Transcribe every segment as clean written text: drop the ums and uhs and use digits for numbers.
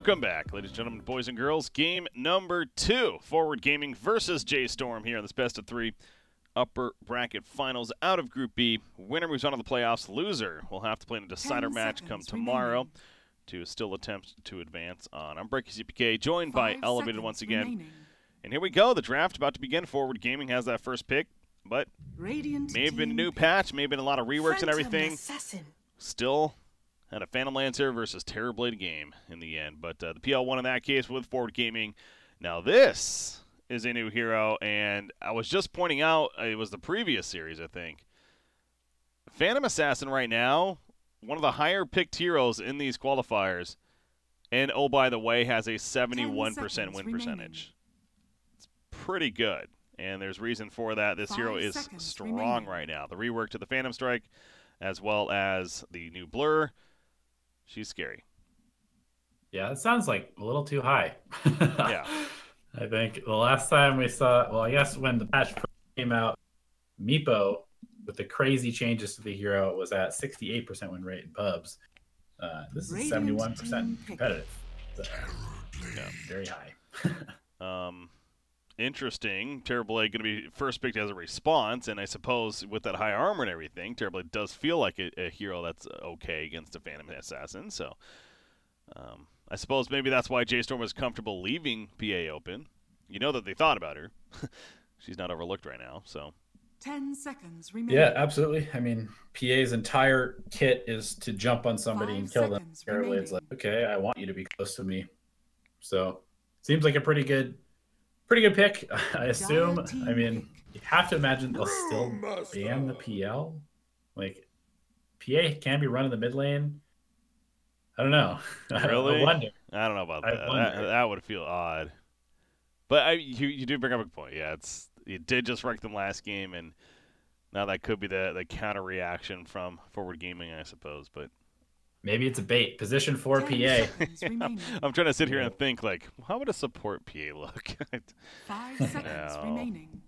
Welcome back, ladies and gentlemen, boys and girls. Game number 2, Forward Gaming versus J.Storm here in this best of 3 upper bracket finals out of Group B. Winner moves on to the playoffs. Loser will have to play in a decider match come tomorrow to still attempt to advance on. I'm BreakyCPK, joined by Elevated once again. And here we go, the draft about to begin. Forward Gaming has that first pick, but may have been a new patch, may have been a lot of reworks and everything. Still had a Phantom Lancer versus Terrorblade game in the end, but the PL won in that case with Forward Gaming. Now this is a new hero, and I was just pointing out, it was the previous series, I think. Phantom Assassin right now, one of the higher picked heroes in these qualifiers, and oh, by the way, has a 71% win percentage. It's pretty good, and there's reason for that. This hero is strong right now. The rework to the Phantom Strike, as well as the new Blur. She's scary. Yeah, it sounds like a little too high. Yeah. I think the last time we saw, well, I guess when the patch came out, Meepo, with the crazy changes to the hero, was at 68% win rate in pubs. This is 71% competitive. So, yeah, very high. Interesting. Terrorblade going to be first picked as a response, and I suppose with that high armor and everything, Terrorblade does feel like a hero that's okay against a Phantom Assassin. So I suppose maybe that's why J.Storm was comfortable leaving PA open. You know that they thought about her. She's not overlooked right now. So 10 seconds remaining. Yeah, absolutely. I mean, PA's entire kit is to jump on somebody and kill them. Terrorblade's like, okay, I want you to be close to me. So seems like a pretty good pick, I assume. I mean, you have to imagine they'll still ban the PL. Like, PA can be running the mid lane. I don't know. Really? I wonder. I don't know about that. That would feel odd. But you do bring up a good point. Yeah, you did just wreck them last game, and now that could be the counter reaction from Forward Gaming, I suppose. But maybe it's a bait. Position for PA. Yeah. I'm trying to sit here and think, like, how would a support PA look? 5 seconds remaining.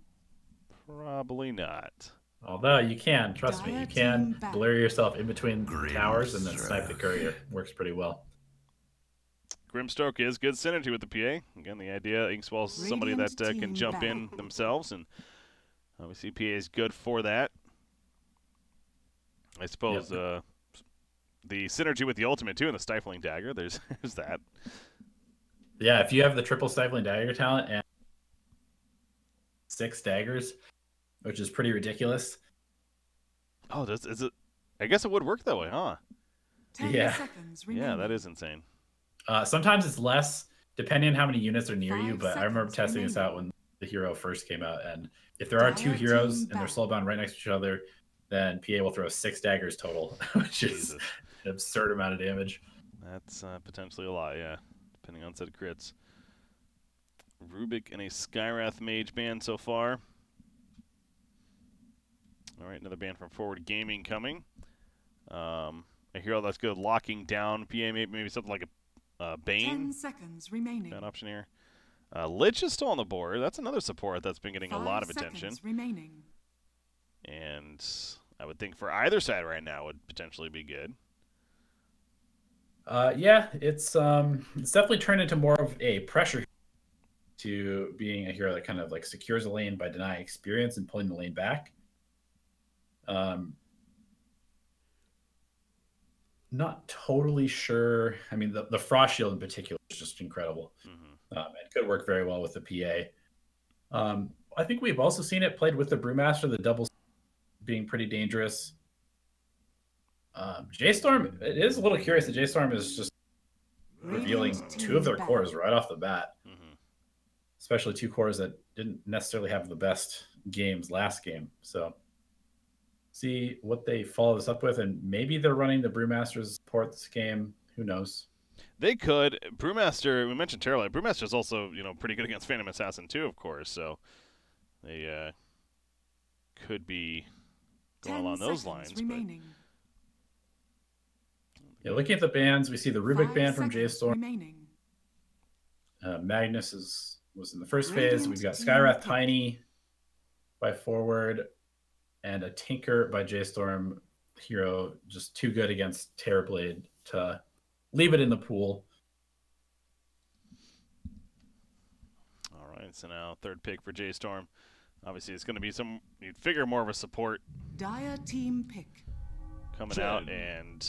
Probably not. Although you can, trust me, you can blur yourself in between towers and then snipe the courier. Works pretty well. Grimstroke is good synergy with the PA. Again, the idea, Inkswell's somebody that can jump in themselves, and obviously PA is good for that. I suppose the synergy with the ultimate, too, and the Stifling Dagger, there's that. Yeah, if you have the triple Stifling Dagger talent and 6 daggers, which is pretty ridiculous. Oh, is it? I guess it would work that way, huh? 10 seconds remaining. Yeah, that is insane. Sometimes it's less, depending on how many units are near you, but I remember testing this out when the hero first came out, and if there are 2 heroes and they're slowbound right next to each other, then PA will throw 6 daggers total, which is an absurd amount of damage. That's potentially a lot, yeah, depending on set of crits. Rubik and a Skywrath Mage ban so far. All right, another ban from Forward Gaming coming. A hero that's good locking down PA, maybe something like a Bane. 10 seconds remaining. That option here. Lich is still on the board. That's another support that's been getting a lot of attention. 5 seconds remaining. And I would think for either side right now would potentially be good. Yeah, it's definitely turned into more of a pressure to being a hero that kind of like secures a lane by denying experience and pulling the lane back. Not totally sure. I mean, the Frost Shield in particular is just incredible. It could work very well with the PA. I think we've also seen it played with the Brewmaster, the double being pretty dangerous. J.Storm, it is a little curious that J.Storm is just revealing 2 of their cores right off the bat. Especially 2 cores that didn't necessarily have the best games last game. So see what they follow this up with, and maybe they're running the Brewmaster's support this game. Who knows? They could. Brewmaster, we mentioned Terrorblade. Brewmaster's also, pretty good against Phantom Assassin too, of course. So they could be going along those lines. Yeah, looking at the bans, we see the Rubik ban from J.Storm. Magnus was in the first phase. We've got Skywrath Tiny by Forward, and a Tinker by J.Storm. Hero just too good against Terrorblade to leave it in the pool. so now third pick for J.Storm. Obviously, it's going to be some, you'd figure, more of a support Dire team pick. coming out, and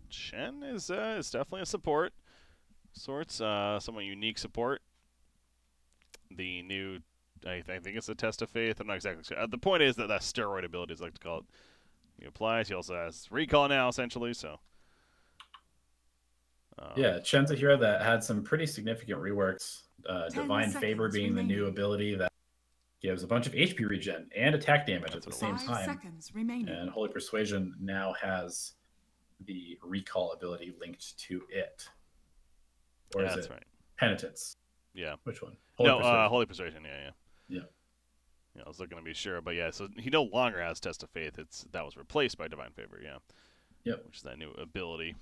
Chen is definitely a support sorts, somewhat unique support. The new, I think it's a test of faith. I'm not exactly sure. The point is that steroid ability, as I like to call it, he applies. He also has recall now, essentially. So, yeah, Chen's a hero that had some pretty significant reworks. Divine Favor being the new ability that gives a bunch of HP regen and attack damage at the same time. And Holy Persuasion now has the recall ability linked to it. Or is it Penitence? Yeah. Which one? Holy Persuasion. Yeah. I was looking to be sure, but yeah. So he no longer has Test of Faith. That was replaced by Divine Favor. Yeah. Yep. Which is that new ability.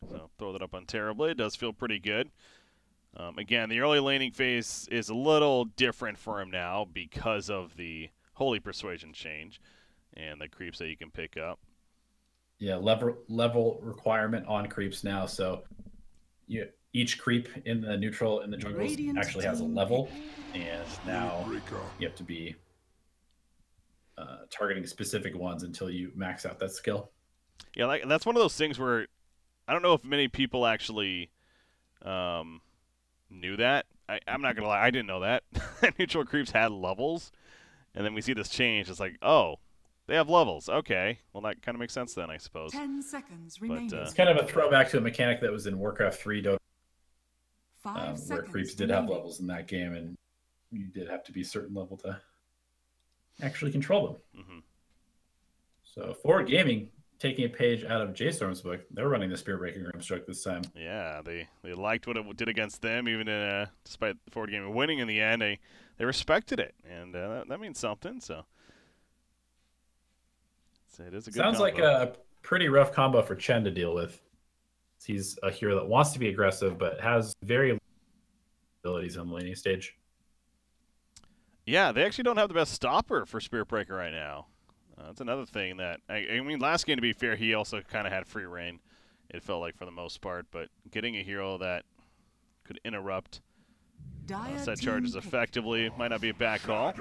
So throw that up on Terrorblade. Does feel pretty good. Again, the early laning phase is a little different for him now because of the Holy Persuasion change and the creeps that you can pick up. Yeah, level requirement on creeps now. So each creep in the neutral and the jungles actually has a level, and now you have to be targeting specific ones until you max out that skill. Yeah, that's one of those things where I don't know if many people actually knew that. I'm not gonna lie, I didn't know that. Neutral creeps had levels, and then we see this change. It's like, oh, they have levels. Okay, well that kind of makes sense then, I suppose. 10 seconds remaining. It's kind of a throwback to a mechanic that was in Warcraft 3 Dota, where creeps did have levels in that game, and you did have to be a certain level to actually control them. Mm-hmm. So Forward Gaming, taking a page out of J.Storm's book, they're running the Spirit Breaker Grimstruck this time. Yeah, they liked what it did against them, even despite Forward Gaming winning in the end. They respected it, and that means something. So it is a good Sounds combo. like a pretty rough combo for Chen to deal with. He's a hero that wants to be aggressive, but has very limited abilities on the laning stage. Yeah, they actually don't have the best stopper for Spirit Breaker right now. That's another thing that I mean. Last game, to be fair, he also kind of had free reign. It felt like for the most part, but getting a hero that could interrupt set charges effectively might not be a bad call.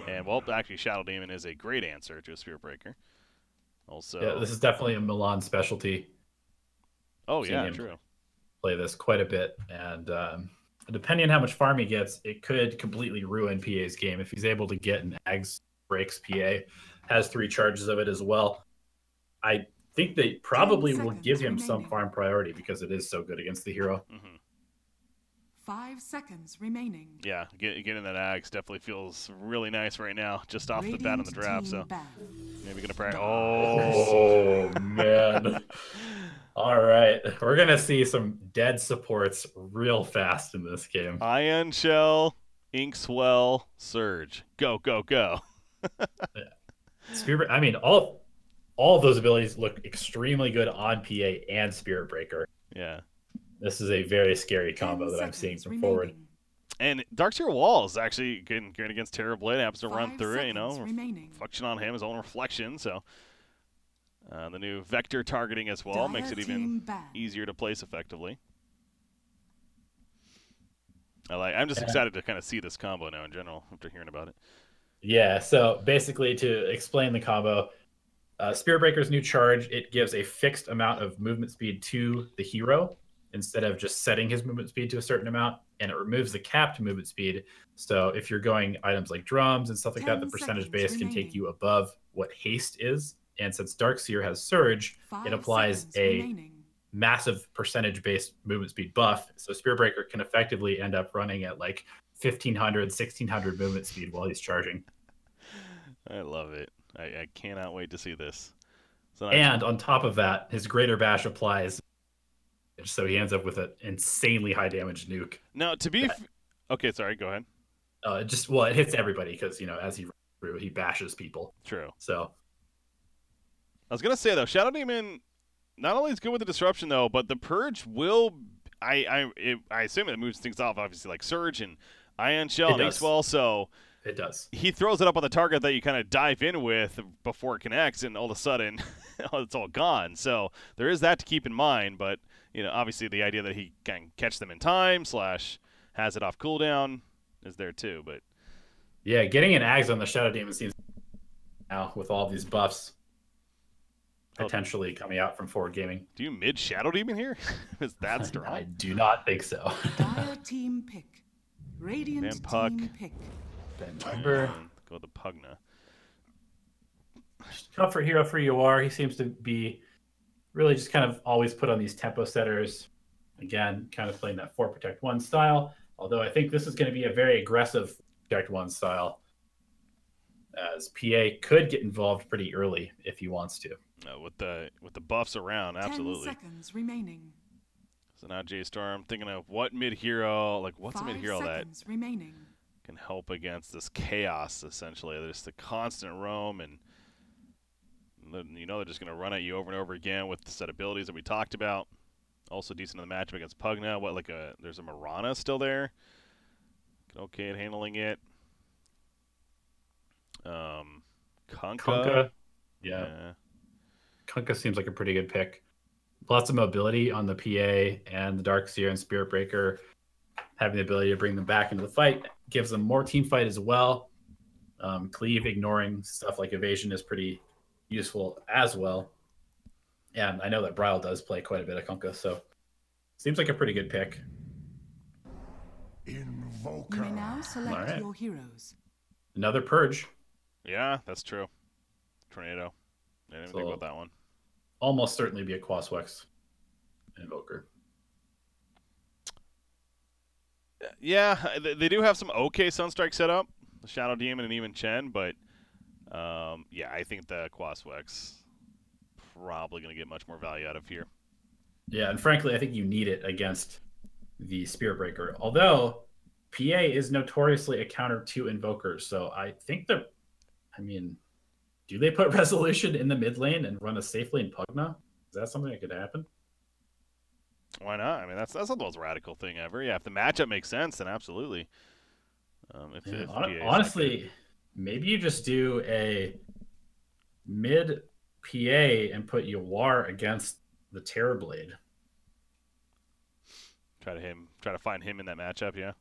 And well, actually, Shadow Demon is a great answer to a Spirit Breaker. Also, yeah, this is definitely a Milan specialty. Oh yeah, true. Play this quite a bit, and depending on how much farm he gets, it could completely ruin PA's game if he's able to get an Ags breaks PA. Has 3 charges of it as well. I think they probably will give him some farm priority because it is so good against the hero. Mm-hmm. 5 seconds remaining. Yeah, getting that Axe definitely feels really nice right now, just off the bat on the draft. So maybe gonna practice. Oh man! All right, we're gonna see some dead supports real fast in this game. Ion Shell, Inkswell, Surge, go go go! Yeah. Spirit, I mean, all of those abilities look extremely good on PA and Spirit Breaker. Yeah. This is a very scary combo that I'm seeing from Forward. And Darkseer Wall is actually getting against Terrorblade. Happens to run through it, reflection on him, his own reflection. So the new vector targeting as well makes it even easier to place effectively. I'm just excited to kind of see this combo now in general after hearing about it. Yeah, so basically to explain the combo, Spirit Breaker's new charge, it gives a fixed amount of movement speed to the hero instead of just setting his movement speed to a certain amount, and it removes the capped movement speed. So if you're going items like drums and stuff like that, the percentage base can take you above what haste is. And since Darkseer has Surge, it applies a massive percentage-based movement speed buff. So Spirit Breaker can effectively end up running at like 1,500, 1,600 movement speed while he's charging. I love it. I cannot wait to see this. And on top of that, his Greater Bash applies, so he ends up with an insanely high damage nuke. Now, to be... Okay, sorry, go ahead. It hits everybody because, as he runs through, he bashes people. True. So... I was going to say, though, Shadow Demon not only is good with the disruption, though, but the Purge will... I assume it moves things off, obviously, like Surge and Ion Shell and Inkswell, so... It does. He throws it up on the target that you kind of dive in with before it connects, and all of a sudden, it's all gone. So there is that to keep in mind, but, obviously the idea that he can catch them in time / has it off cooldown is there too. But yeah, getting an Ags on the Shadow Demon seems now with all these buffs potentially coming out from Forward Gaming. Do you mid Shadow Demon here? Is that strong? I do not think so. Dire team pick. Radiant Van Puck. team pick. Remember, Go with the Pugna. comfort hero for UR. He seems to be really just kind of always put on these tempo setters. Again, kind of playing that 4 Protect 1 style. Although I think this is going to be a very aggressive Protect 1 style, as PA could get involved pretty early if he wants to. With the buffs around, absolutely. 10 seconds remaining. So now J.Storm thinking of what mid hero, like what's a 5 mid hero that seconds remaining. can help against this chaos. Essentially, there's the constant roam, and you know they're just going to run at you over and over again with the set abilities that we talked about. Also decent in the matchup against Pugna. There's a Mirana still there. Okay at handling it. Kunkka. Yeah. Kunkka seems like a pretty good pick. Lots of mobility on the PA and the Darkseer and Spirit Breaker. Having the ability to bring them back into the fight gives them more team fight as well. Cleave ignoring stuff like evasion is pretty useful as well. And I know that Bryle does play quite a bit of Kunkka, so seems like a pretty good pick. Invoker. You may now select your heroes. Another Purge. Yeah, that's true. Tornado. I didn't even think about that one. Almost certainly be a Quaswex Invoker. Yeah, they do have some okay Sunstrike set up, the Shadow Demon and even Chen, but yeah, I think the Quaswex probably going to get much more value out of here. Yeah, and frankly, I think you need it against the Spirit Breaker. Although PA is notoriously a counter to Invokers, so I think that, I mean, do they put Resolution in the mid lane and run a safe lane Pugna? Is that something that could happen? Why not? I mean, that's not the most radical thing ever. Yeah, if the matchup makes sense, then absolutely. Honestly, maybe you just do a mid PA and put Yawar against the Terrorblade. Try to find him in that matchup. Yeah,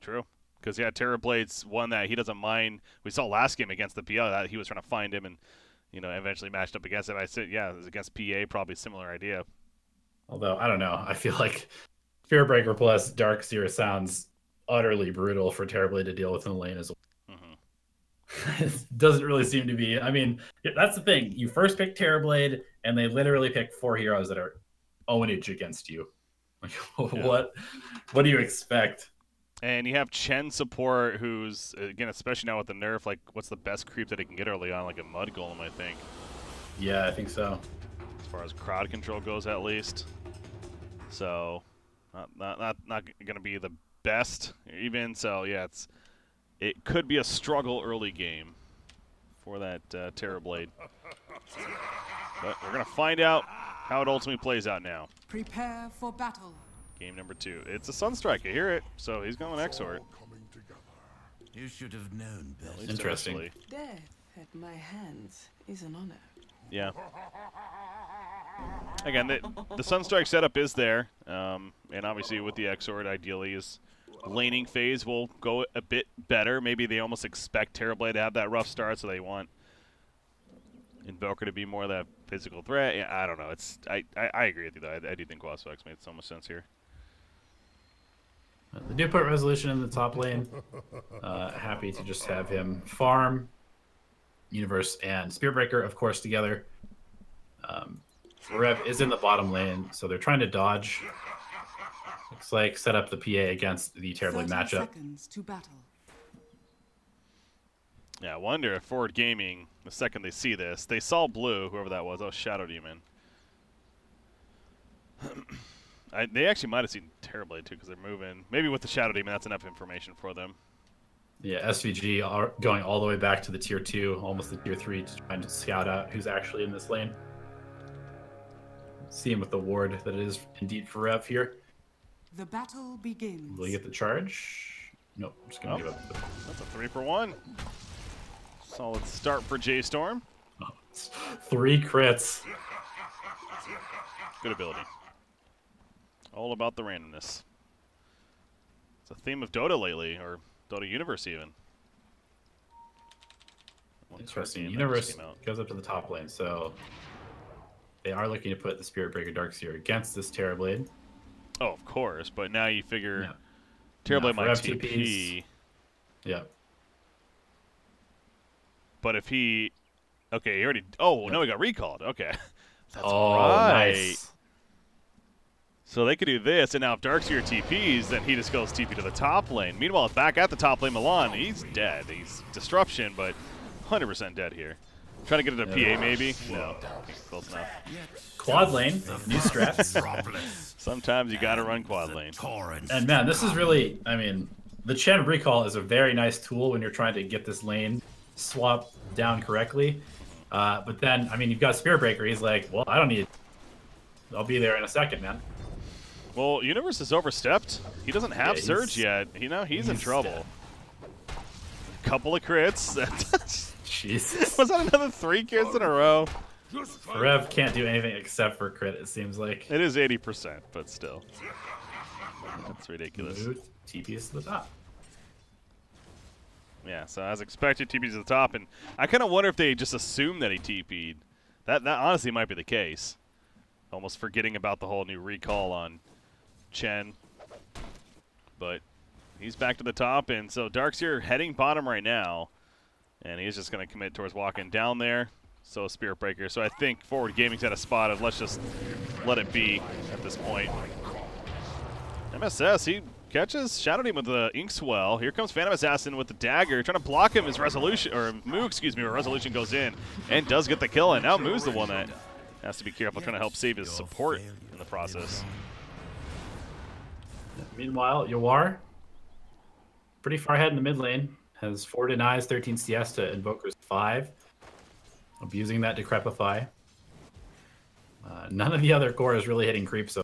true. Because yeah, Terrorblade's one that he doesn't mind. We saw last game against the PL that he was trying to find him and eventually matched up against him. I said yeah, it was against PA, probably similar idea. Although I don't know, I feel like Fearbreaker plus Darkseer sounds utterly brutal for Terrorblade to deal with in the lane as well. It doesn't really seem to be. I mean, that's the thing. You first pick Terrorblade, and they literally pick 4 heroes that are ownage against you. Like, what do you expect? And you have Chen support, who's, again, especially now with the nerf, like, what's the best creep that he can get early on? Like a Mud Golem, I think. Yeah, I think so. As far as crowd control goes, at least. So, not going to be the best, even. So, yeah, it could be a struggle early game for that Terrorblade. But we're going to find out how it ultimately plays out now. Prepare for battle. Game number 2. It's a Sunstrike. I hear it. So he's going Exort. You should have known better. Interesting. Death at my hands is an honor. Yeah. Again, the Sunstrike setup is there. And obviously with the Exort, ideally is laning phase will go a bit better. Maybe they almost expect Terrorblade to have that rough start, so they want Invoker to be more of that physical threat. Yeah, I don't know. I agree with you, though. I do think Quaswex made so much sense here. They do put Resolution in the top lane. Happy to just have him farm Universe and Spirit Breaker, of course, together. Rev is in the bottom lane, so they're trying to dodge. Looks like set up the PA against the Terrorblade matchup. Seconds to battle. Yeah, I wonder if Forward Gaming, the second they see this, they saw blue, whoever that was. Oh, Shadow Demon. They actually might have seen Terrorblade, too, because they're moving. Maybe with the Shadow Demon, that's enough information for them. Yeah, SVG are going all the way back to the tier 2, almost the tier 3, to try and scout out who's actually in this lane. See him with the ward that it is indeed for Rev here. The battle begins. Will he get the charge? Nope, I'm just going to give up. That's a 3-for-1. Solid start for J.Storm. 3 crits. Good ability. All about the randomness. It's a theme of Dota lately, or Dota Universe even. Interesting. Universe goes up to the top lane, so they are looking to put the Spirit Breaker Darkseer against this Terrorblade. Oh, of course, but now you figure Terrorblade might TP. Yep. But if he... Okay, he already... Oh, no, he got recalled. Okay. That's right. Nice. So they could do this, and now if Darkseer TPs, then he just goes TP to the top lane. Meanwhile, back at the top lane, Milan, he's dead. He's Disruption, but 100% dead here. Trying to get it to PA, maybe? No. Close enough. Quad lane, new strats. Sometimes you got to run quad lane. And man, this is really, I mean, the Chen recall is a very nice tool when you're trying to get this lane swap down correctly. But then, I mean, you've got Spirit Breaker. He's like, well, I don't need... I'll be there in a second, man. Well, Universe is overstepped. He doesn't have Surge yet. You know, he's in trouble. Couple of crits. Jesus. Was that another 3 crits in a row? Rev can't do anything except for crit, it seems like. It is 80%, but still. That's ridiculous. TP's to the top. Yeah, so as expected, TP's to the top, and I kind of wonder if they just assumed that he TP'd. That honestly might be the case. Almost forgetting about the whole new recall on Chen. But he's back to the top, and so Darkseer heading bottom right now. And he's just going to commit towards walking down there. So Spirit Breaker. So I think Forward Gaming's at a spot of let's just let it be at this point. MSS, he catches Shadow Demon with the Inkswell. Here comes Phantom Assassin with the dagger, trying to block him. His Resolution, or Moo, excuse me, where Resolution goes in and does get the kill. And now Moo's the one that has to be careful, trying to help save his support in the process. Meanwhile, Yawar, pretty far ahead in the mid lane. Has 4 denies, 13 CS to Invoker's 5. Abusing that Decrepify. None of the other core is really hitting creep, so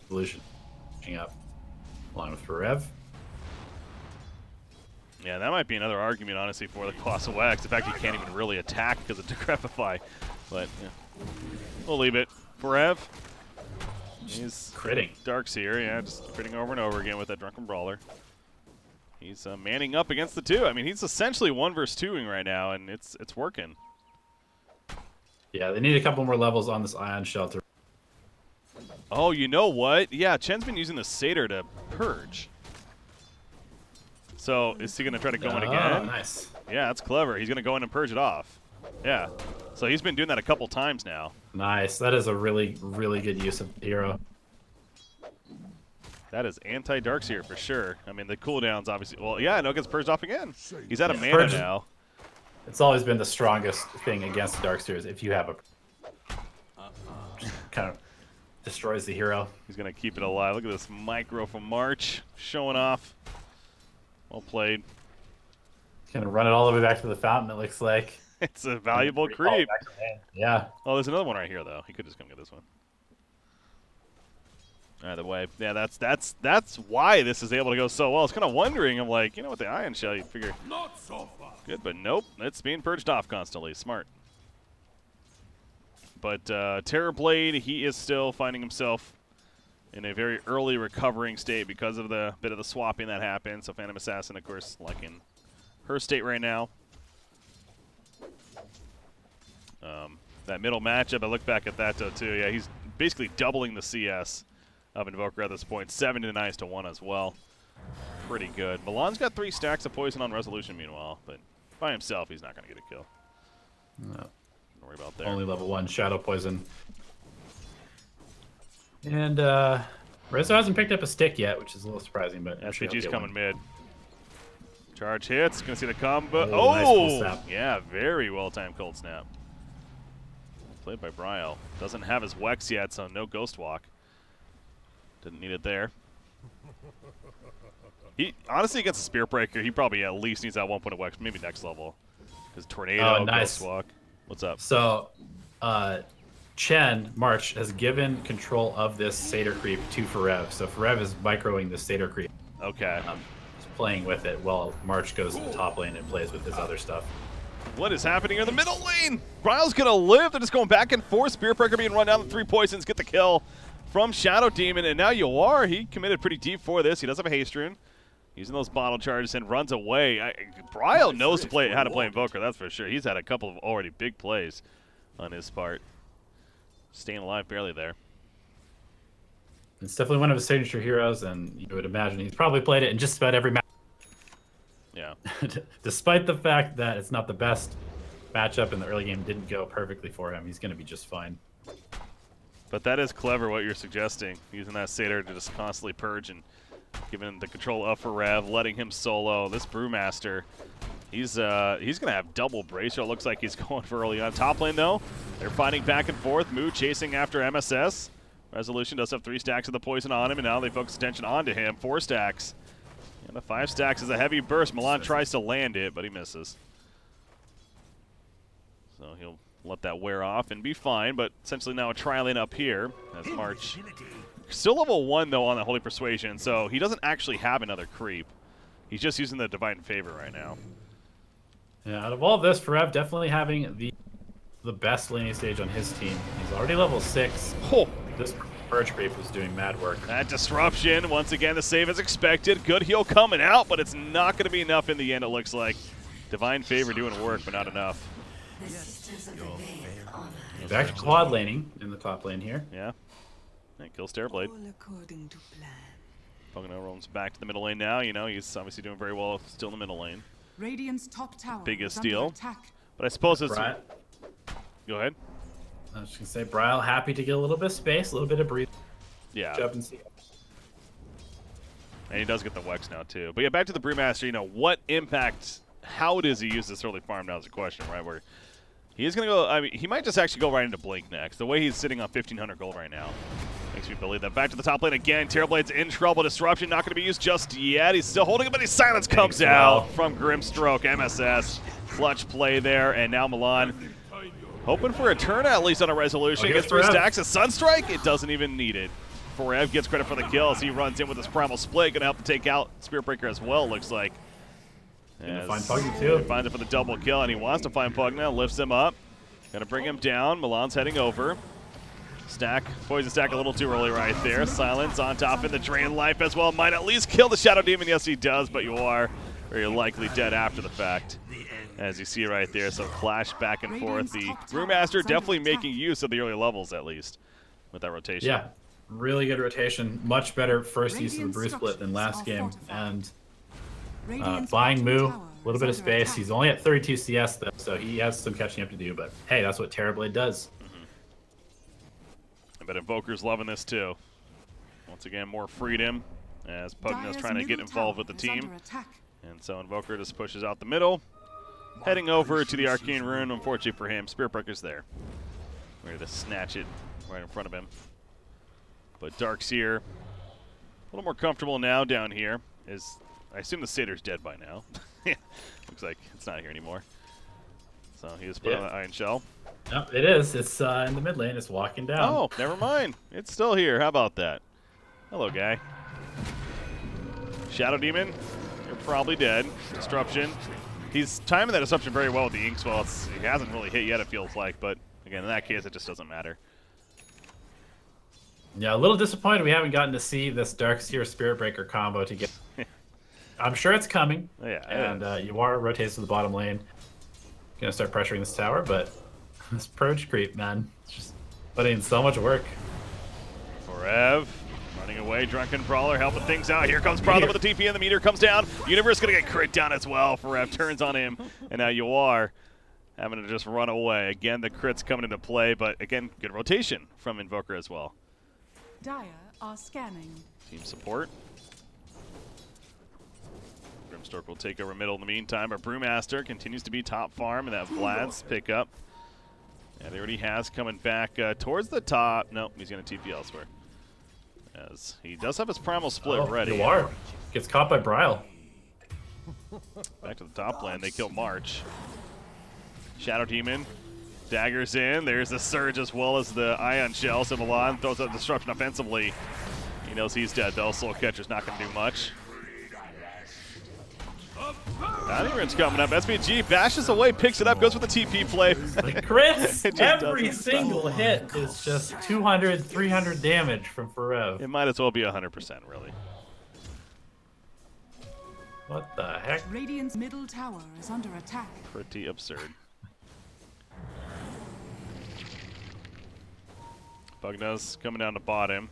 Evolution pushing up along with Rev. Yeah, that might be another argument, honestly, for the Colossal Wax. The fact he can't even really attack because of Decrepify. But, yeah, we'll leave it. For Rev, he's critting. Darkseer, yeah, just critting over and over again with that Drunken Brawler. He's manning up against the 2. I mean, he's essentially 1 versus 2ing right now, and it's working. Yeah, they need a couple more levels on this Ion Shelter. Oh, you know what? Yeah, Chen's been using the Satyr to purge. So, is he going to try to go in again? Oh, nice. Yeah, that's clever. He's going to go in and purge it off. Yeah. So he's been doing that a couple times now. Nice. That is a really, really good use of the hero. That is anti-Darkseer for sure. I mean, the cooldown's obviously... Well, yeah, no, it gets purged off again. He's out of mana now. It's always been the strongest thing against the Darkseers if you have a... kind of destroys the hero. He's going to keep it alive. Look at this micro from March showing off. Well played. He's going to run it all the way back to the fountain, it looks like. It's a valuable creep. Yeah. Oh, there's another one right here, though. He could just come get this one. Either way, yeah, that's why this is able to go so well. I was kind of wondering, I'm like, you know, with the Ion Shell, you figure not so far. Good, but nope, it's being purged off constantly. Smart. But Terrorblade, he is still finding himself in a very early recovering state because of the bit of the swapping that happened. So Phantom Assassin, of course, like in her state right now. That middle matchup, I look back at that, though, too. Yeah, he's basically doubling the CS of Invoker at this point. 7 denies to 1 as well. Pretty good. Milan's got 3 stacks of poison on Resolution, meanwhile, but by himself, he's not going to get a kill. No. Don't worry about that. Only level 1 Shadow Poison. And Rizzo hasn't picked up a stick yet, which is a little surprising, but SPG's coming mid. Charge hits. Gonna see the combo. Oh! Nice cold snap. Yeah, very well-timed cold snap. Played by Bryle. Doesn't have his Wex yet, so no Ghost Walk. Didn't need it there. He honestly, against a Spirit Breaker, he probably at least needs that 1 point of Wex, maybe next level. Because Tornado, nice. Ghost Walk. What's up? So, Chen, March, has given control of this Satyr creep to Farev. So Farev is microing the Satyr creep. Okay. He's playing with it while March goes to the top lane and plays with his other stuff. What is happening in the middle lane? Bryle's gonna live. They're just going back and forth. Spirit Breaker being run down the 3 poisons, get the kill from Shadow Demon, and now Yawar, he committed pretty deep for this. He does have a haste rune. Using those bottle charges and runs away. Bryle knows how to play Invoker, that's for sure. He's had a couple of already big plays on his part. Staying alive barely there. It's definitely one of his signature heroes, and you would imagine he's probably played it in just about every match. Yeah. Despite the fact that it's not the best matchup in the early game, didn't go perfectly for him, he's going to be just fine. But that is clever what you're suggesting, using that Satyr to just constantly purge and giving him the control up for Rev, letting him solo. This Brewmaster, he's going to have double bracer. It looks like he's going for early on. Top lane, though, they're fighting back and forth. Moo chasing after MSS. Resolution does have 3 stacks of the poison on him, and now they focus attention onto him. 4 stacks. And the 5 stacks is a heavy burst. Milan tries to land it, but he misses. So he'll let that wear off and be fine, but essentially now a tri-lane up here as March. Still level 1, though, on the Holy Persuasion, so he doesn't actually have another creep. He's just using the Divine Favor right now. Yeah, out of all this, Forev definitely having the best laning stage on his team. He's already level 6. Oh. This Purge Creep was doing mad work. That disruption, once again, the save is expected. Good heal coming out, but it's not going to be enough in the end, it looks like. Divine Favor doing work, but not enough. Back to quad laning in the top lane here. Yeah. And kills Terrorblade. Pocono roams back to the middle lane now. You know, he's obviously doing very well still in the middle lane. Radiant's top tower Biggest is under deal. attack. But I suppose it's... Bryle. Go ahead. I was just going to say, Bryle happy to get a little bit of space, a little bit of breathe. Yeah. Jump and see. And he does get the Wex now, too. But yeah, back to the Brewmaster, you know, what impact, how does he use this early farm now is a question, right? Where he's going to go, I mean, he might just actually go right into Blink next. The way he's sitting on 1,500 gold right now makes me believe that. Back to the top lane again. Terrorblade's in trouble. Disruption not going to be used just yet. He's still holding it, but his silence comes out from Grimstroke. MSS. Clutch play there, and now Milan hoping for a turn at least on a resolution. Gets 3 stacks. A Sunstrike. It doesn't even need it. Forev gets credit for the kill as he runs in with his Primal Split. Going to help to take out Spirit Breaker as well, looks like. Find Pugna too. He finds it for the double kill, and he wants to find Pugna. Lifts him up. Going to bring him down. Milan's heading over. Stack. Poison stack a little too early right there. Silence on top in the Drain Life as well. Might at least kill the Shadow Demon. Yes, he does, but you are very likely dead after the fact. As you see right there, so clash back and forth. The Brewmaster definitely making use of the early levels, at least, with that rotation. Yeah, really good rotation. Much better first use of the Brew Split than last game. And buying Moo, a little bit of space. He's only at 32 CS, though, so he has some catching up to do. But, hey, that's what Terrorblade does. I bet Invoker's loving this, too. Once again, more freedom as Pugna's trying to get involved with the team. And so Invoker just pushes out the middle. Heading over to the Arcane Rune. Unfortunately for him, Spirit Breaker's there. Ready to snatch it right in front of him. But Dark's here. A little more comfortable now down here. I assume the Satyr's dead by now. Looks like it's not here anymore. So he just put on the Iron Shell. No, it is. It's in the mid lane. It's walking down. Oh, never mind. It's still here. How about that? Hello, guy. Shadow Demon, you're probably dead. Disruption. He's timing that disruption very well with the Inkswell. He hasn't really hit yet, it feels like, but again, in that case, it just doesn't matter. Yeah, a little disappointed we haven't gotten to see this Darkseer Spirit Breaker combo together. I'm sure it's coming. Yeah. And you are rotates to the bottom lane. Gonna start pressuring this tower, but this Purge Creep, man, it's just putting in so much work. Forev. Running away, Drunken Brawler helping things out. Here comes Prada with the TP and the meter comes down. Universe going to get crit down as well. Forev turns on him, and now you are having to just run away. Again, the crit's coming into play, but again, good rotation from Invoker as well. Dire are scanning. Team support. Grimstork will take over middle in the meantime, but Brewmaster continues to be top farm, and that Vlad's pick up. Yeah, there already has coming back towards the top. No, he's going to TP elsewhere. As he does have his Primal Split ready. You are. Gets caught by Bryle. Back to the top lane, they kill March. Shadow Demon, daggers in. There's the Surge as well as the Ion Shell. So Milan throws out Disruption offensively. He knows he's dead though. Soul Catcher's not going to do much. Bounty coming up. SVG bashes away, picks it up, goes for the TP play. The crits! Every single hit is just 200, 300 damage from Forev. It might as well be 100%, really. What the heck? Radiant's middle tower is under attack. Pretty absurd. Bugna's coming down to bottom.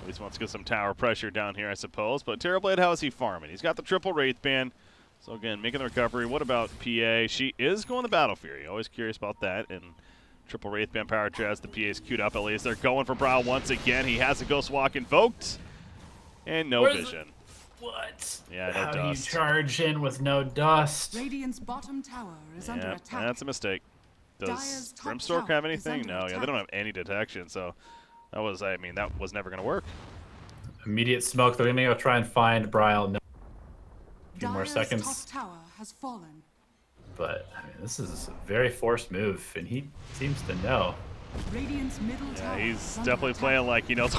At least wants to get some tower pressure down here, I suppose. But Terrorblade, how is he farming? He's got the triple Wraith Band. So again, making the recovery. What about PA? She is going to Battle Fury. Always curious about that. And triple Wraith Band power traps. The PA's queued up at least. They're going for Brow once again. He has a Ghost Walk invoked. And no vision. What? Yeah, no How dust. do you charge in with no dust? Radiant's bottom tower is under Yeah, attack. that's a mistake. Does Dire's top Grimstork tower have is anything? under No, yeah, they attack. don't have any detection. So that was, I mean, that was never going to work. Immediate smoke. They're gonna go try and find Bryle. No. A few more Dire's seconds. top tower has fallen. But I mean, this is a very forced move, and he seems to know. Radiant's middle Yeah, tower he's is under definitely attack. playing like he knows.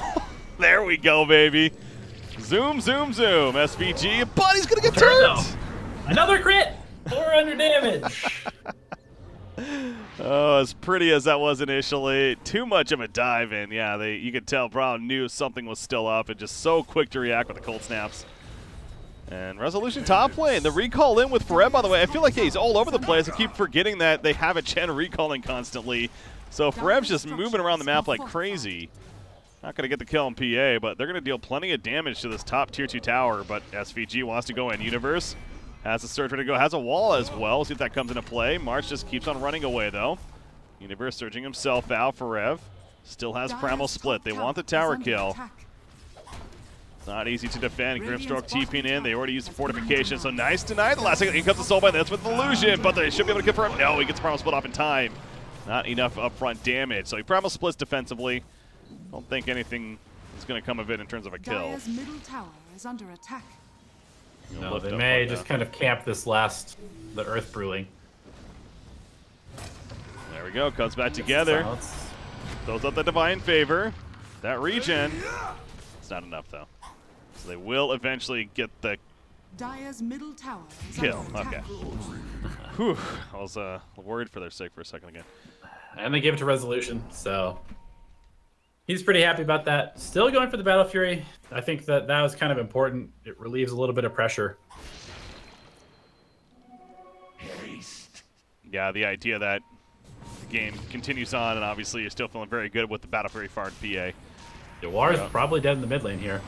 There we go, baby. Zoom, zoom, zoom. SVG, but he's going to get Turn, turned. though. Another crit. 400 damage. Oh, as pretty as that was initially, too much of a dive in. Yeah, you could tell Brown knew something was still up and just so quick to react with the cold snaps. And Resolution top lane. The recall in with Forev, by the way. I feel like he's all over the place. I keep forgetting that they have a Chen recalling constantly. So Forev's just moving around the map like crazy. Not going to get the kill on PA, but they're going to deal plenty of damage to this top tier 2 tower. But SVG wants to go in. Universe has a surge ready to go. Has a wall as well. See if that comes into play. March just keeps on running away, though. Universe surging himself out. Forev still has Primal Split. They want the tower kill. It's not easy to defend. Grimstork TPing in. They already used the fortification, so nice deny. The last second, in comes the Soulbind. That's with Illusion, but they should be able to confirm. No, he gets Primal Split off in time. Not enough upfront damage. So he Primal Splits defensively. Don't think anything is going to come of it in terms of a kill. Dire's middle tower is under attack. No, they may just kind of camp this the Earth Brewing. There we go. Comes back together. Throws up the Divine Favor. That regen. It's not enough, though. So they will eventually get the Dire's middle tower is kill. under attack. Okay. Whew. I was worried for their sake for a second again. And they gave it to Resolution, so he's pretty happy about that. Still going for the Battle Fury. I think that was kind of important. It relieves a little bit of pressure. Yeah, the idea that the game continues on, and obviously you're still feeling very good with the Battle Fury Fard PA. Yawar is probably dead in the mid lane here.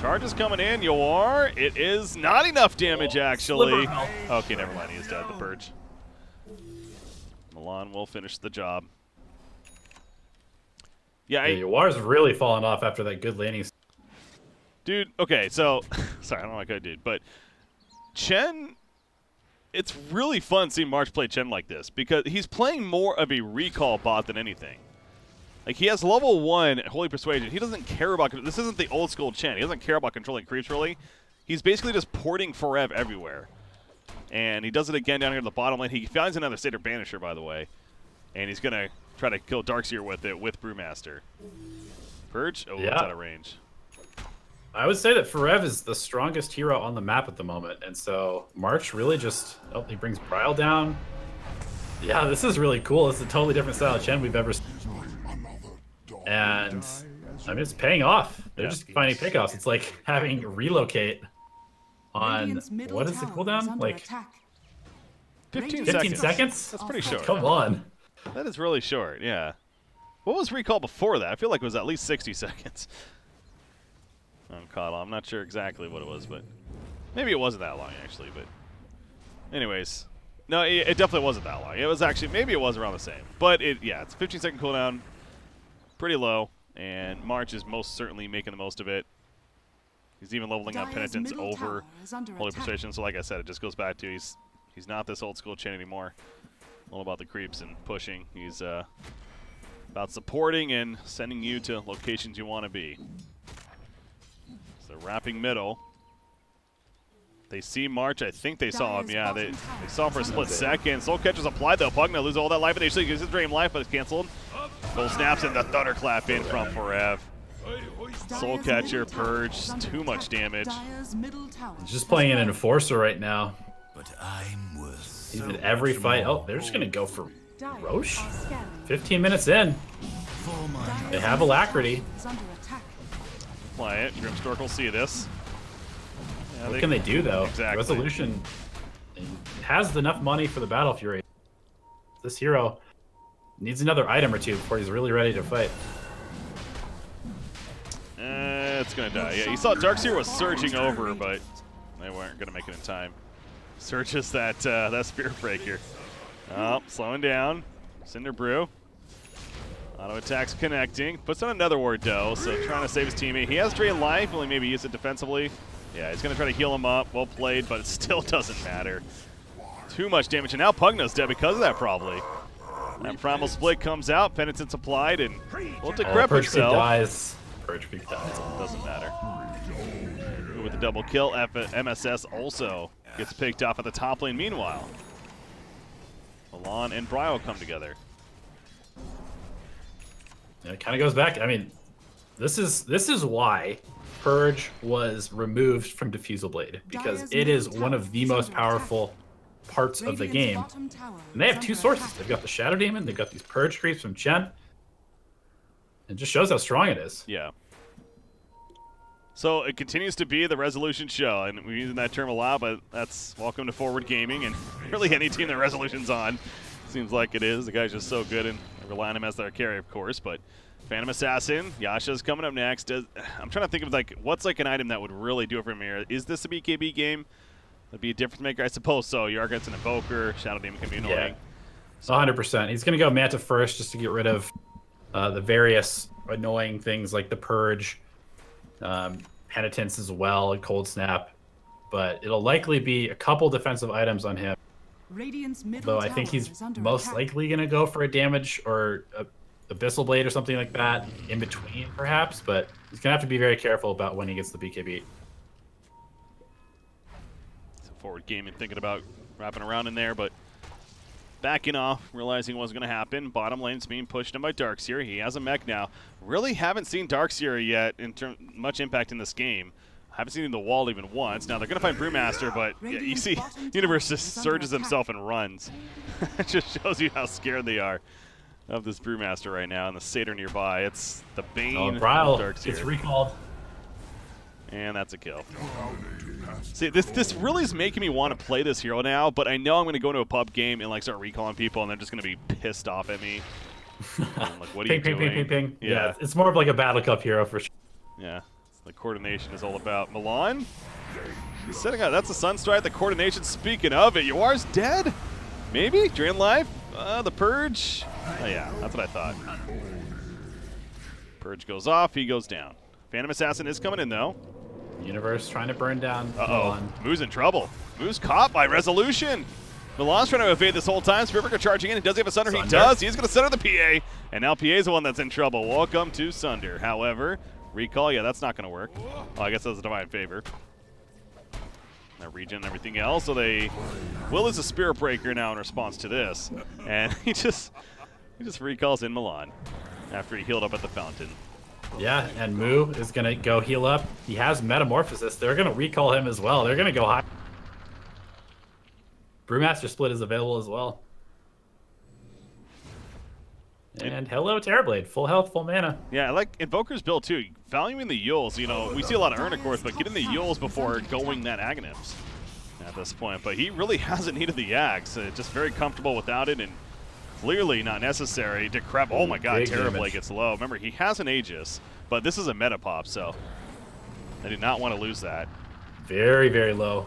Charge is coming in. Yawar, it is not enough damage, actually. Okay, never mind. He is dead. The Purge. Milan will finish the job. Yeah, Yawar's really fallen off after that good laning. Dude, okay, so, sorry, I don't know what I did, but Chen, it's really fun seeing March play Chen like this because he's playing more of a recall bot than anything. Like, he has level 1 Holy Persuasion. He doesn't care about, this isn't the old school Chen. He doesn't care about controlling creeps, really. He's basically just porting Forev everywhere. And he does it again down here in the bottom lane. He finds another Satyr Banisher, by the way. And he's going to try to kill Darkseer with it, with Brewmaster. Purge? Oh, it's out of range. I would say that Forev is the strongest hero on the map at the moment. And so March really just, he brings Bryle down. Yeah, this is really cool. It's a totally different style of Chen we've ever seen. And I mean, it's paying off. They're just finding pickoffs. It's like having relocate on, what is the cooldown? Like 15 seconds? That's pretty short. Come on. That is really short, yeah. What was recall before that? I feel like it was at least 60 seconds. I'm not sure exactly what it was, but maybe it wasn't that long, actually. But anyways, no, it definitely wasn't that long. It was actually, maybe it was around the same. But, yeah, it's a 15-second cooldown. Pretty low, and March is most certainly making the most of it. He's even leveling up Penitence over Holy Persuasion, so like I said, it just goes back to he's not this old school Chen anymore. All about the creeps and pushing. He's about supporting and sending you to locations you want to be. So wrapping middle. They see March. I think they saw him. Yeah, they saw him for a split second. Soul Catcher's applied, though. Pugna loses all that life, and they actually uses Dream Life, but it's canceled. Gold snaps and the Thunderclap in from Forev. Soul Catcher, Purge, too much damage. He's just playing an Enforcer right now. But I'm worth He's in every fight. Oh, they're just going to go for Roche? 15 minutes in. They have Alacrity. Play it. Grimstork will see this. Yeah, what can they do, though? Exactly. Resolution has enough money for the Battle Fury. This hero needs another item or two before he's really ready to fight. It's going to die. Yeah, you saw Darkseer was surging over, but they weren't going to make it in time. Searches that Spirit Breaker. Oh, slowing down. Cinder Brew. Auto attacks connecting. Puts on another ward though, so trying to save his teammate. He has Drain Life, only maybe use it defensively. Yeah, he's going to try to heal him up. Well played, but it still doesn't matter. Too much damage, and now Pugna's dead because of that probably. That Primal Split comes out, Penitence applied, and we'll decrep herself. Dies. Purge Peak dies. Doesn't matter. With the double kill, MSS also gets picked off at the top lane meanwhile. Milan and Bryo come together. Yeah, it kind of goes back. I mean, this is why Purge was removed from Diffusal Blade, because it is one of the most powerful parts of the game. And they have two sources. They've got the Shadow Demon, they've got these Purge creeps from Chen. It just shows how strong it is. Yeah. So it continues to be the resolution show, and we're using that term a lot, but that's welcome to Forward Gaming, and really any team that resolution's on seems like it is. The guy's just so good, and I rely on him as their carry, of course, but Phantom Assassin, Yasha's coming up next. I'm trying to think of, like, what's like an item that would really do it for me here. Is this a BKB game? That'd be a difference maker, I suppose so. Yargut's an Invoker, Shadow Demon can be annoying. Yeah, 100%. He's going to go Manta first just to get rid of the various annoying things like the Purge, Penitence as well, and Cold Snap. But it'll likely be a couple defensive items on him. Though I think he's most likely going to go for a damage or a Abyssal Blade or something like that in between, perhaps. But he's going to have to be very careful about when he gets the BKB. So Forward Gaming thinking about wrapping around in there, but backing off, realizing it wasn't going to happen. Bottom lane's being pushed in by Darkseer. He has a mech now. Really haven't seen Darkseer yet in much impact in this game. Haven't seen him in the wall even once. Now they're going to find Brewmaster, but yeah, you see Universe just surges himself and runs. It just shows you how scared they are of this Brewmaster right now, and the Satyr nearby. It's the Bane of Darkseer. It's recalled. And that's a kill. See, this really is making me want to play this hero now, but I know I'm going to go into a pub game and like start recalling people, and they're just going to be pissed off at me. Like, what are you doing? Ping, ping, ping. Yeah, it's more of like a Battle Cup hero for sure. Yeah, the coordination is all about. Milan, he's setting out. That's a Sunstrike. The coordination. Speaking of it, Yuar's dead. Maybe Drain Life. The Purge. Oh yeah, that's what I thought. Purge goes off. He goes down. Phantom Assassin is coming in though. Universe trying to burn down. Uh-oh. Moo's in trouble. Moo's caught by Resolution. Milan's trying to evade this whole time. Spiritbreaker charging in. Does he have a Sunder? He does. He's going to center the PA. And now PA's the one that's in trouble. Welcome to Sunder. However, recall, yeah, that's not going to work. Oh, I guess that's a Divine Favor. Now regen and everything else. So they will lose a Spirit Breaker now in response to this. And he just recalls in Milan after he healed up at the fountain. Yeah, and Moo is going to go heal up. He has Metamorphosis. They're going to recall him as well. They're going to go high. Brewmaster Split is available as well. And hello, Terrorblade. Full health, full mana. Yeah, I like Invoker's build too. Valuing the Yules. You know, we see a lot of Urn, of course, but getting the Yules before going that Aghanims at this point. But he really hasn't needed the Axe. Just very comfortable without it, and clearly not necessary. Decrep. Oh my god, Terrorblade gets low. Remember, he has an Aegis, but this is a meta pop, so I did not want to lose that. Very, very low.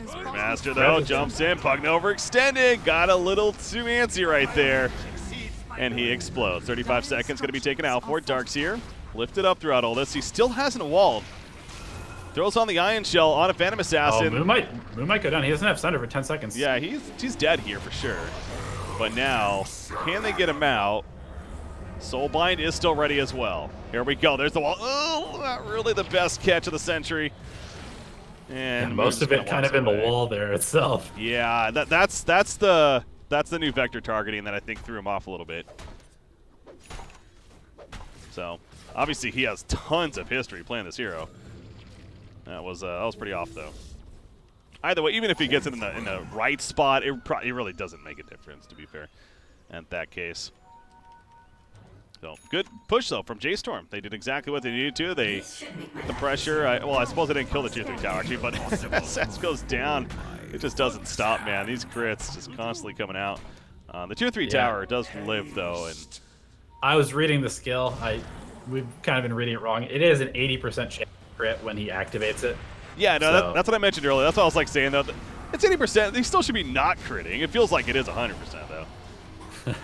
Master, though, jumps in. Pugna overextended. Got a little too antsy right there. And he explodes. 35 seconds going to be taken out for Darkseer. Lifted up throughout all this. He still hasn't walled. Throws on the Ion Shell on a Phantom Assassin. Oh, Moo might go down. He doesn't have Sunder for 10 seconds. Yeah, he's dead here for sure. But now, can they get him out? Soulbind is still ready as well. Here we go. There's the wall. Oh, not really the best catch of the century. And most of it kind of in the wall there itself. Yeah, that's the new vector targeting that I think threw him off a little bit. So obviously he has tons of history playing this hero. That was pretty off though. Either way, even if he gets it in the right spot, it really doesn't make a difference, to be fair, in that case. So good push though from J.Storm. They did exactly what they needed to. They the pressure. Well, I suppose they didn't kill the tier 3 tower actually, but SS goes down. It just doesn't stop, man. These crits just constantly coming out. The tier 3 tower does live though, and I was reading the skill. We've kind of been reading it wrong. It is an 80% chance crit when he activates it. yeah, no, So- that's what I mentioned earlier. That's what I was like saying though. It's 80%. They still should be not critting. It feels like it is 100% though.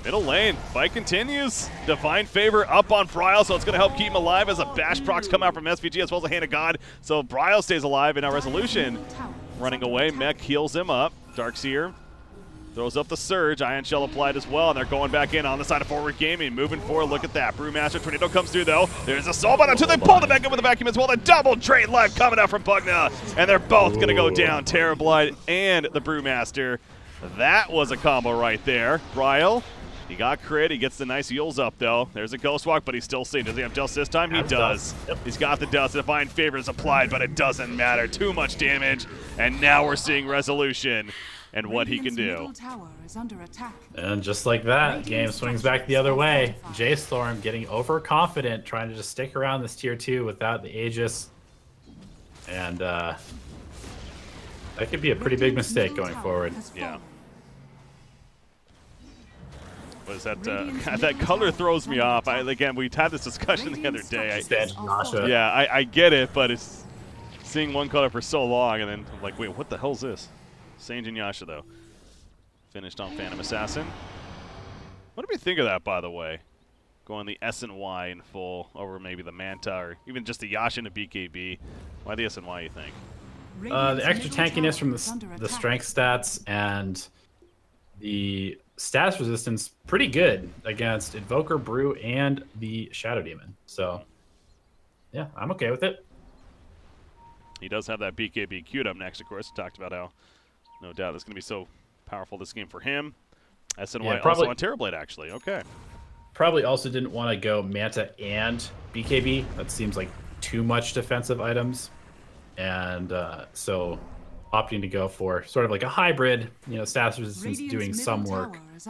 Middle lane, fight continues. Divine Favor up on Bryle, so it's going to help keep him alive as a Bash procs come out from SVG as well as a Hand of God. So Bryle stays alive, and now Resolution running away. Mech heals him up. Darkseer throws up the Surge. Ion Shell applied as well, and they're going back in on the side of Forward Gaming. Moving forward, look at that. Brewmaster Tornado comes through, though. There's a Soul Bond until they pull the back in with the vacuum as well. The double trade life coming out from Pugna, and they're both going to go down. Terrorblight and the Brewmaster. That was a combo right there. Bryle. He got crit. He gets the nice heals up, though. There's a Ghost Walk, but he's still safe. Does he have Dust this time? He does. Yep. He's got the Dust. Divine Favor is applied, but it doesn't matter. Too much damage. And now we're seeing Resolution and what he can do. Middle tower is under attack. And just like that, game swings back the other way. J.Storm getting overconfident, trying to just stick around this tier 2 without the Aegis. And that could be a pretty big mistake going forward. Yeah. Was that that color throws me off. Again, we had this discussion the other day. Nasha. I get it, but it's seeing one color for so long, and then I'm like, wait, what the hell's this? Sange and Yasha, though. Finished on Phantom Assassin. What do we think of that, by the way? Going the S and Y in full over maybe the Manta, or even just the Yasha and a BKB. Why the S and Y, you think? The extra tankiness from the strength stats and the status resistance pretty good against Invoker, Brew, and the Shadow Demon. So, yeah, I'm okay with it. He does have that BKB queued up next, of course. We talked about how, no doubt, it's going to be so powerful this game for him. SNY also on Terrorblade, actually. Okay. Probably also didn't want to go Manta and BKB. That seems like too much defensive items. And so opting to go for sort of like a hybrid, status resistance doing some work with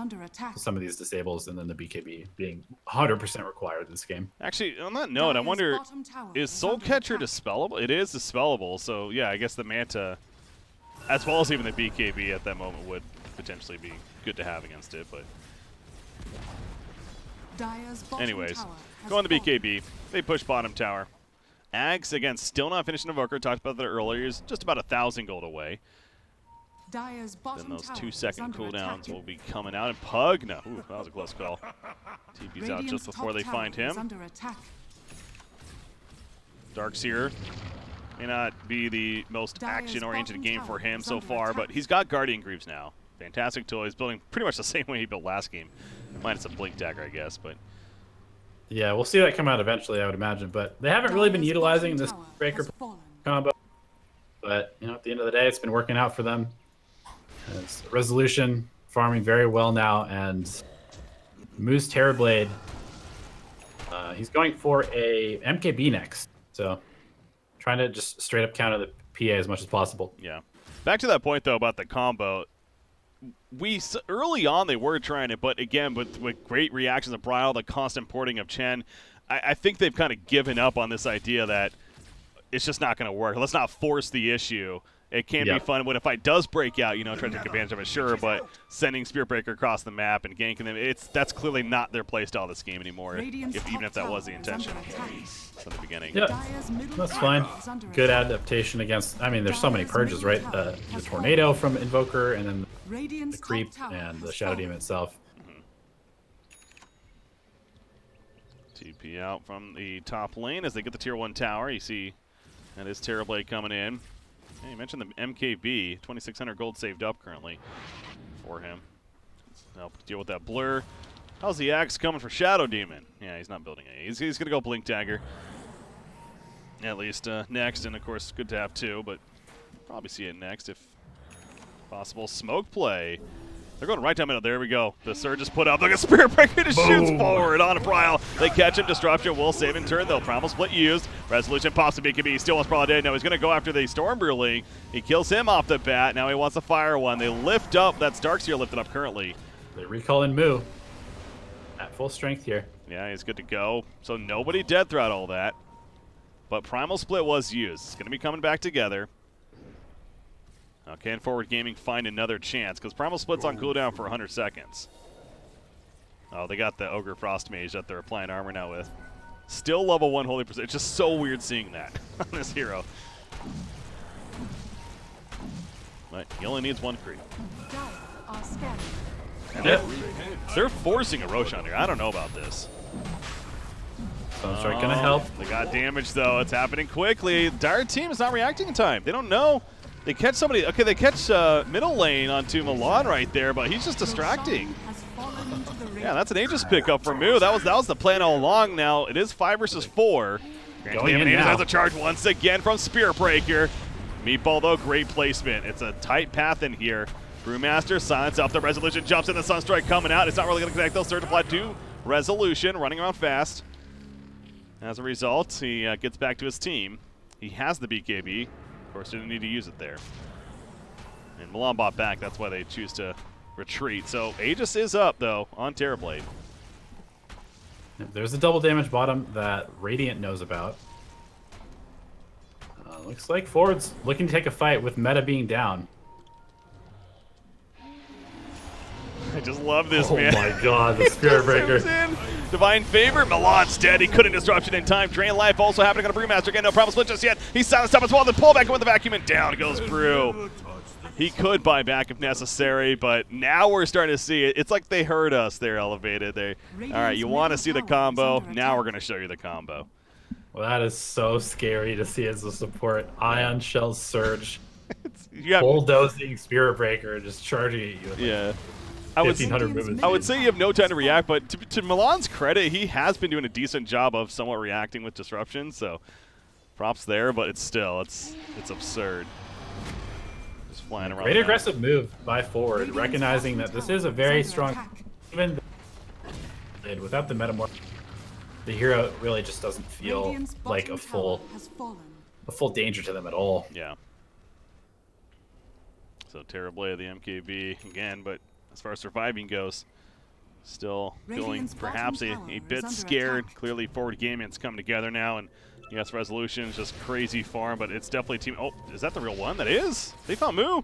some of these disables, and then the BKB being 100% required in this game. Actually, on that note, I wonder, is Soul Catcher dispellable? It is dispellable, so yeah, I guess the Manta, as well as even the BKB at that moment, would potentially be good to have against it, but anyways, going to BKB, they push bottom tower. Ags, again, still not finishing Invoker. Talked about that earlier. He's just about 1,000 gold away. Then those 2-second cooldowns will be coming out. And Pug, no, ooh, that was a close call. TP's out just before they find him. Darkseer may not be the most action-oriented game for him so far, but he's got Guardian Greaves now. Fantastic tool. He's building pretty much the same way he built last game. Minus a Blink Dagger, I guess, but... Yeah, we'll see that come out eventually, I would imagine. But they haven't really been utilizing this Breaker combo. But, at the end of the day, it's been working out for them. It's Resolution farming very well now, and Moose Terrorblade. He's going for a MKB next. So, trying to just straight up counter the PA as much as possible. Yeah. Back to that point, though, about the combo. Early on they were trying it, but again, with great reactions of Bryle, the constant porting of Chen, I think they've kind of given up on this idea that it's just not going to work. Let's not force the issue. It can be fun when a fight does break out, try to take advantage of it, sure, but sending Spirit Breaker across the map and ganking them, that's clearly not their playstyle this game anymore, even if that was the intention from the beginning. Yeah, that's fine. Good adaptation against, there's so many purges, right? The Tornado from Invoker, and then the Creep and the Shadow Demon itself. TP out from the top lane as they get the tier 1 tower. You see that is Terrorblade coming in. Hey, you mentioned the MKB, 2,600 gold saved up currently for him. Help deal with that blur. How's the axe coming for Shadow Demon? Yeah, he's not building it. He's going to go Blink Dagger. At least next, and of course, good to have two, but probably see it next if possible. Smoke play. They're going right down middle. There we go. The Surge is put up. Look at Spirit Breaker. Just shoots forward on a Bryle. They catch him. Disruption will save in turn, though. Primal Split used. Resolution pops to BKB. He still wants Bryle dead. Now he's going to go after the Stormbrew Link. He kills him off the bat. Now he wants to fire one. They lift up. That's Darkseer lifted up currently. They recall in Moo at full strength here. Yeah, he's good to go. So nobody dead throughout all that. But Primal Split was used. It's going to be coming back together. Now, can Forward Gaming find another chance? Because Primal Split's on cooldown for 100 seconds. Oh, they got the Ogre Frost Mage that they're applying armor now with. Still level 1 Holy Percent. It's just so weird seeing that on this hero. But he only needs 1 creep. And they're forcing a Roshan here. I don't know about this. Sunstrike gonna help. They got damage though. It's happening quickly. Dire team is not reacting in time. They don't know. They catch somebody. Okay, they catch middle lane onto Milan right there, but he's just distracting. Yeah, that's an Aegis pickup for Mu. That was the plan all along. Now it is 5 versus 4. Aegis has a charge once again from Spirit Breaker. Meatball though, great placement. It's a tight path in here. Brewmaster silence up. The Resolution jumps in. The Sunstrike coming out. It's not really going to connect. They'll start to apply to Resolution, running around fast. As a result, he gets back to his team. He has the BKB. Of course, didn't need to use it there. And Milan bought back. That's why they choose to retreat. So Aegis is up, though, on Terrorblade. There's a double damage bottom that Radiant knows about. Looks like Forward's looking to take a fight with meta being down. I just love this, man. Oh my god, the Spirit Breaker. Divine Favor, Milan's dead. He couldn't disrupt it in time. Drain Life also happening on a Brewmaster. Again, no problem split just yet. He's silenced up as well. Then pull back in with the vacuum and down goes Brew. He could buy back if necessary, but now we're starting to see it. It's like they heard us. They're elevated. All right, you want to see the combo? Now we're going to show you the combo. Well, that is so scary to see as a support. Ion Shell Surge. Yeah. Bulldozing Spirit Breaker just charging at you. Yeah. I would say you have no time to react, but to Milan's credit, he has been doing a decent job of somewhat reacting with disruption, so props there, but it's still, it's absurd. Just flying around. Great aggressive move by Forward, recognizing that this is a very strong, even without the Metamorph, the hero really just doesn't feel like a full danger to them at all. Yeah. So Terrorblade, the MKB again, but as far as surviving goes, still feeling perhaps a bit scared. Clearly, Forward Gaming's coming together now, and yes, Resolution is just crazy farm, but it's definitely team. Oh, is that the real one? That is. They found Mu.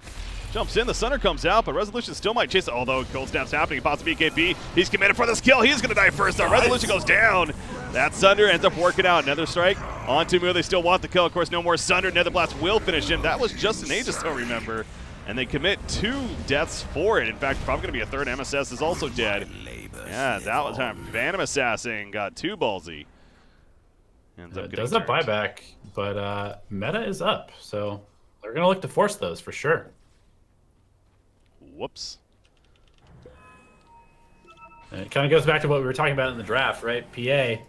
Jumps in, the Sunder comes out, but Resolution still might chase it. Although cold snap's happening, pops BKB. He's committed for this kill. He's going to die first. Though. Resolution goes down. That Sunder ends up working out. Another strike onto Mu. They still want the kill. Of course, no more Sunder. Nether Blast will finish him. That was just an Aegis, though, remember. And they commit 2 deaths for it. In fact, probably going to be a third. MSS is also dead. Yeah, that was time. Phantom Assassin got too ballsy. Ends up does have buyback, but meta is up, so they're going to look to force those for sure. Whoops. And it kind of goes back to what we were talking about in the draft, right? PA.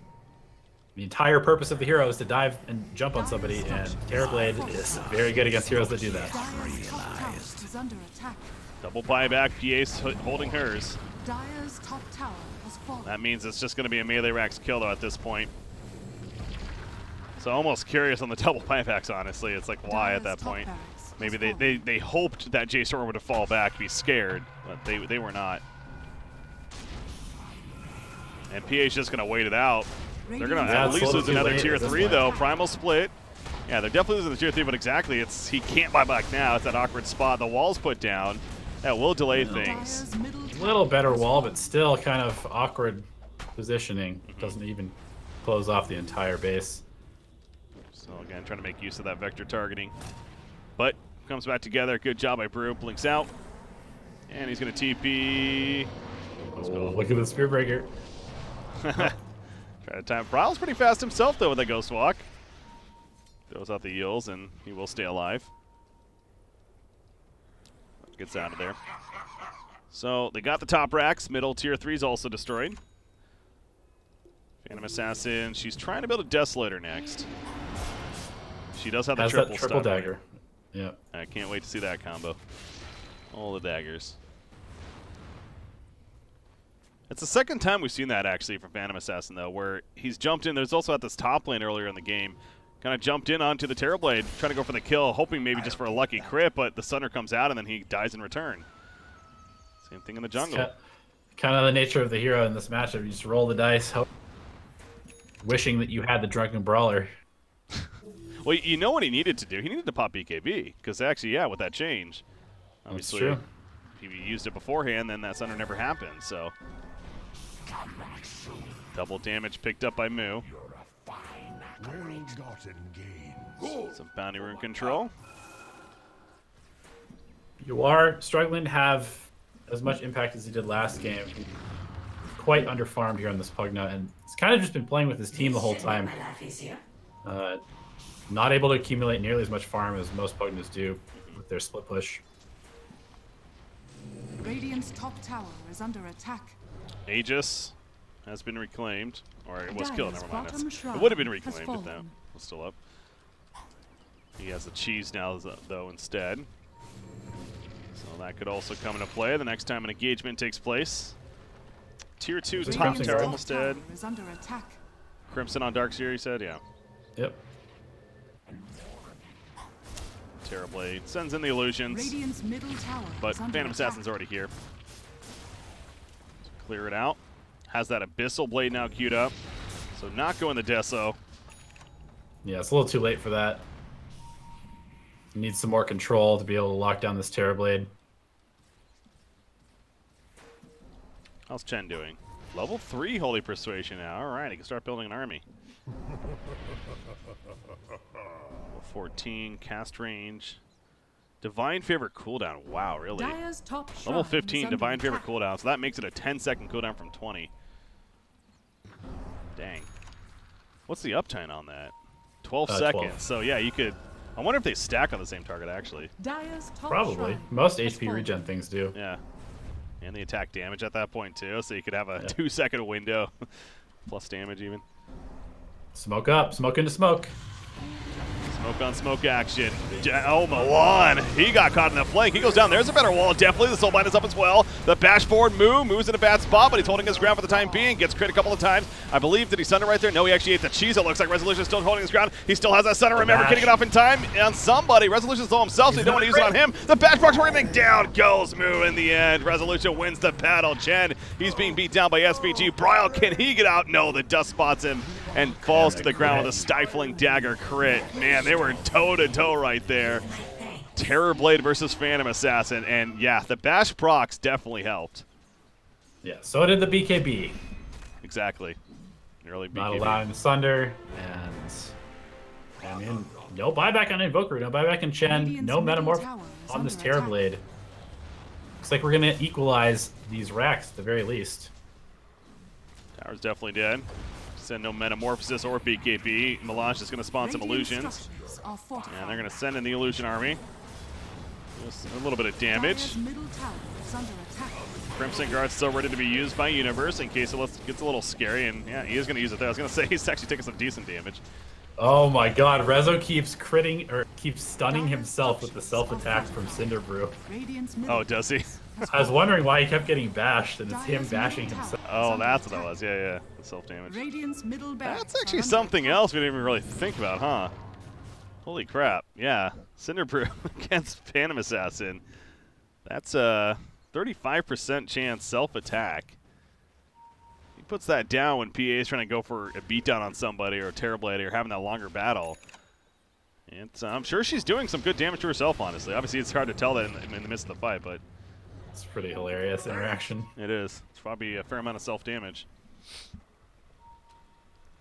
The entire purpose of the hero is to dive and jump on somebody, and Terrorblade is very good against heroes that do that. Double buyback, PA's holding hers. Dire's top tower has fallen. That means it's just going to be a melee Rax kill, though, at this point. So almost curious on the double buybacks, honestly. It's like, why at that point? Maybe they hoped that J.Storm would have fall back, be scared, but they were not. And PA's just going to wait it out. They're going to at least lose another tier 3, though. Primal split. Yeah, they're definitely losing the tier 3, but exactly, he can't buy back now. It's that awkward spot. The wall's put down. That will delay things. A little better wall, but still kind of awkward positioning. Doesn't even close off the entire base. So again, trying to make use of that vector targeting. But comes back together. Good job by Brew. Blinks out. And he's going to TP. Oh, look at the Spear Breaker. Try to time. Brawl's pretty fast himself, though, with a Ghost Walk. Throws out the Eels, and he will stay alive. Gets out of there. So they got the top racks. Middle tier 3 is also destroyed. Phantom Assassin. She's trying to build a Desolator next. She does have the triple dagger. Yeah. I can't wait to see that combo. All the daggers. It's the second time we've seen that, actually, from Phantom Assassin, though, where he's jumped in. There's also at this top lane earlier in the game. Kind of jumped in onto the Terrorblade, trying to go for the kill, hoping maybe just for a lucky crit, but the Sunder comes out and then he dies in return. Same thing in the jungle. Kind of the nature of the hero in this matchup. You just roll the dice, wishing that you had the Drunken Brawler. Well, you know what he needed to do? He needed to pop BKB, because actually, yeah, with that change, obviously, That's if he used it beforehand, then that Sunder never happened, so. Double damage picked up by Moo. Some bounty rune control. You are struggling to have as much impact as he did last game. Quite underfarmed here on this Pugna, and he's kind of just been playing with his team the whole time. Not able to accumulate nearly as much farm as most Pugnas do with their split push. Radiant's top tower is under attack. Aegis has been reclaimed, or it was killed, never mind. bottom It shrine would have been has reclaimed if that fallen. was still up. He has the cheese now, though, instead. So that could also come into play the next time an engagement takes place. Tier 2 top Crimson tower Guard. almost dead. Is under attack. Crimson on Darkseer, he said, yeah. Yep. Terrorblade sends in the illusions, Radiant's middle tower but is under Phantom attack. Assassin's already here. So clear it out. Has that Abyssal Blade now queued up. So not going the Deso. Yeah, it's a little too late for that. Needs some more control to be able to lock down this Terrorblade. How's Chen doing? Level 3 Holy Persuasion now. Alright, he can start building an army. Level 14, cast range. Divine Favor cooldown. Wow, really? Dire's top Level shrine 15, is under Divine Favor attack. cooldown. So that makes it a 10-second cooldown from 20. Dang. What's the uptime on that? 12 seconds. 12. So yeah, you could... I wonder if they stack on the same target, actually. Dire's top Probably. shrine Most has HP fallen. regen things do. Yeah. And the attack damage at that point, too. So you could have a Yeah. 2-second window. Plus damage, even. Smoke up. Smoke into smoke. Smoke on smoke action. Oh, Milan. He got caught in the flank. He goes down. There's a better wall. Definitely. The Soulbind is up as well. The bash forward moves in a bad spot, but he's holding his ground for the time being. Gets crit a couple of times. I believe, did he Sunder right there? No, he actually ate the cheese. It looks like Resolution is still holding his ground. He still has that Sunder. Remember, bash. getting it off in time on somebody. Resolution stole himself, so you don't want to use it on him. The bash procs were everything down. Goes Moo in the end. Resolution wins the battle. Chen, he's being beat down by SVG. Bryle, can he get out? No, the dust spots him and falls to the ground with a stifling dagger crit. Man, they were toe-to-toe right there. Terrorblade versus Phantom Assassin, and yeah, the bash procs definitely helped. Yeah, so did the BKB. Exactly. Early BKB. Not allowing the Sunder, and I mean, no buyback on Invoker, no buyback in Chen, Radiant's no middle Metamorph tower is on this under attack. Terrorblade. Looks like we're gonna equalize these racks at the very least. Tower's definitely dead. Send no Metamorphosis or BKB. Melange is going to spawn some Radiant illusions. structures are fortified. And they're going to send in the illusion army. Just a little bit of damage. Dire's middle tower is under attack. Crimson Guard's still ready to be used by Universe in case it gets a little scary. And yeah, he is going to use it there. I was going to say he's actually taking some decent damage. Oh my god, Rezo keeps critting, or keeps stunning himself with the self-attack from Cinderbrew. Radiant's middle Oh, does he? has I was fallen. wondering why he kept getting bashed, and it's him bashing himself. Oh, that's what that was. Yeah, yeah. The self-damage. Radiant's middle barracks That's are actually under something attack. else we didn't even really think about, huh? Holy crap. Yeah. Cinderbrew against Phantom Assassin. That's a 35% chance self-attack. He puts that down when PA is trying to go for a beatdown on somebody or a Terrorblade or having that longer battle. And I'm sure she's doing some good damage to herself, honestly. Obviously, it's hard to tell that in the midst of the fight, but It's pretty hilarious interaction. it is. It's probably a fair amount of self-damage.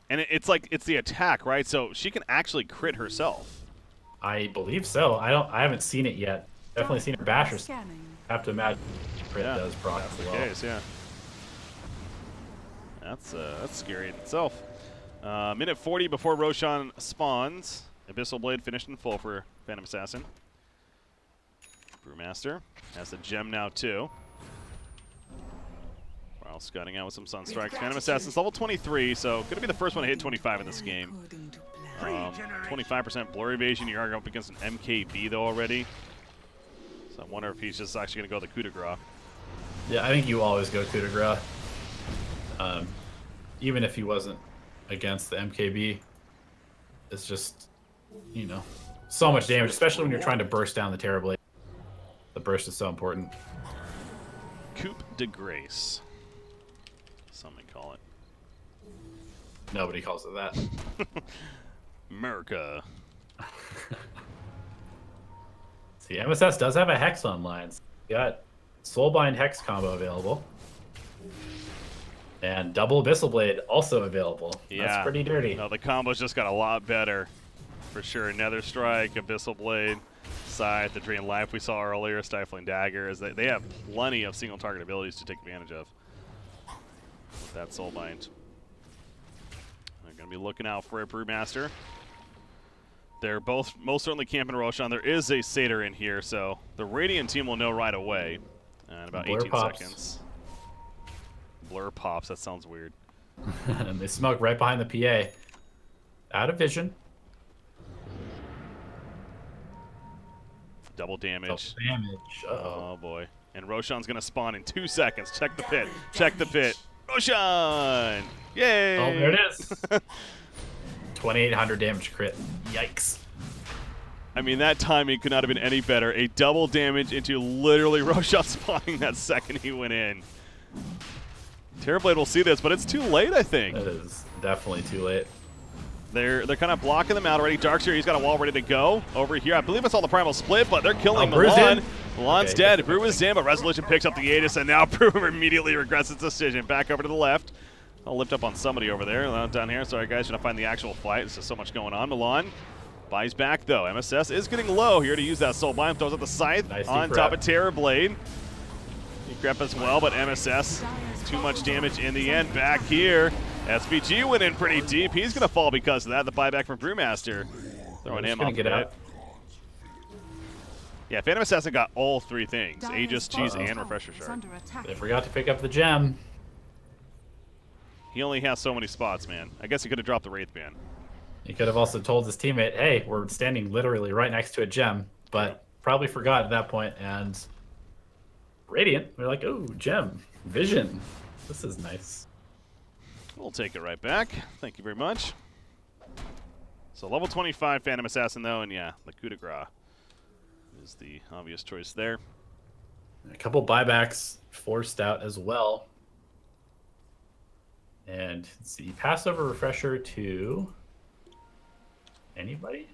And it's like, it's the attack, right? So she can actually crit herself. I believe so. I haven't seen it yet. Definitely seen her bash herself. Scanning. Have to imagine crit Yeah, does proc that's as the well. case, yeah. That's scary in itself. Minute 40 before Roshan spawns. Abyssal Blade finished in full for Phantom Assassin. Brewmaster has the gem now, too. While scouting out with some Sun Strikes. Phantom Assassin's level 23, so going to be the first one to hit 25 in this game. According to plan. 25% blur evasion. You are up against an MKB, though, already. So I wonder if he's just actually going to go the coup de grace. Yeah, I think you always go coup de grace. Even if he wasn't against the MKB, it's just, you know, so much damage, especially when you're trying to burst down the Terrorblade. The burst is so important. Coup de grace. Some may call it. Nobody calls it that. America. See, MSS does have a Hex online. So you got Soulbind Hex combo available. And double Abyssal Blade also available. Yeah. That's pretty dirty. No, the combo's just got a lot better. For sure. Nether Strike, Abyssal Blade, Scythe, the Drain Life we saw earlier, Stifling Dagger. They have plenty of single target abilities to take advantage of with that Soulbind. They're going to be looking out for a Brewmaster. They're both most certainly camping Roshan. There is a Satyr in here, so the Radiant team will know right away in about Blur 18 pops. seconds. Blur pops, that sounds weird. And they smoke right behind the PA. Out of vision. Double damage. Double damage. Oh boy. And Roshan's going to spawn in 2 seconds. Check the pit. Check the pit. Roshan! Yay! Oh, there it is. 2,800 damage crit. Yikes. I mean, that timing could not have been any better. A double damage into literally Roshan spawning that second he went in. Terrorblade will see this, but it's too late, I think. It is definitely too late. They're kind of blocking them out already. Darkseer, he's got a wall ready to go over here. I believe it's all the Primal Split, but they're killing Brew's Milan. in. Milan's Okay. dead. Brew is in, but Resolution picks up the Aegis, and now Brew immediately regrets its decision. Back over to the left. I'll lift up on somebody over there. Down here. Sorry, guys. Trying to find the actual fight. There's just so much going on. Milan buys back, though. MSS is getting low here to use that Soulbind. Throws out the Scythe Nice on deep top rep. of Terrorblade. He grep as well, but MSS, too much damage in the end. Back here. SVG went in pretty deep. He's going to fall because of that. The buyback from Brewmaster. Throwing him off get a out. bit. Yeah, Phantom Assassin got all three things. Aegis, Cheese, and Refresher Is Shard. under attack. They forgot to pick up the gem. He only has so many spots, man. I guess he could have dropped the Wraith Band. He could have also told his teammate, hey, we're standing literally right next to a gem, but probably forgot at that point, and Radiant, they're like, oh, gem, vision. This is nice. We'll take it right back. Thank you very much. So level 25 Phantom Assassin, though, and yeah, the coup de grace is the obvious choice there. A couple buybacks forced out as well. And let's see, Passover Refresher to anybody?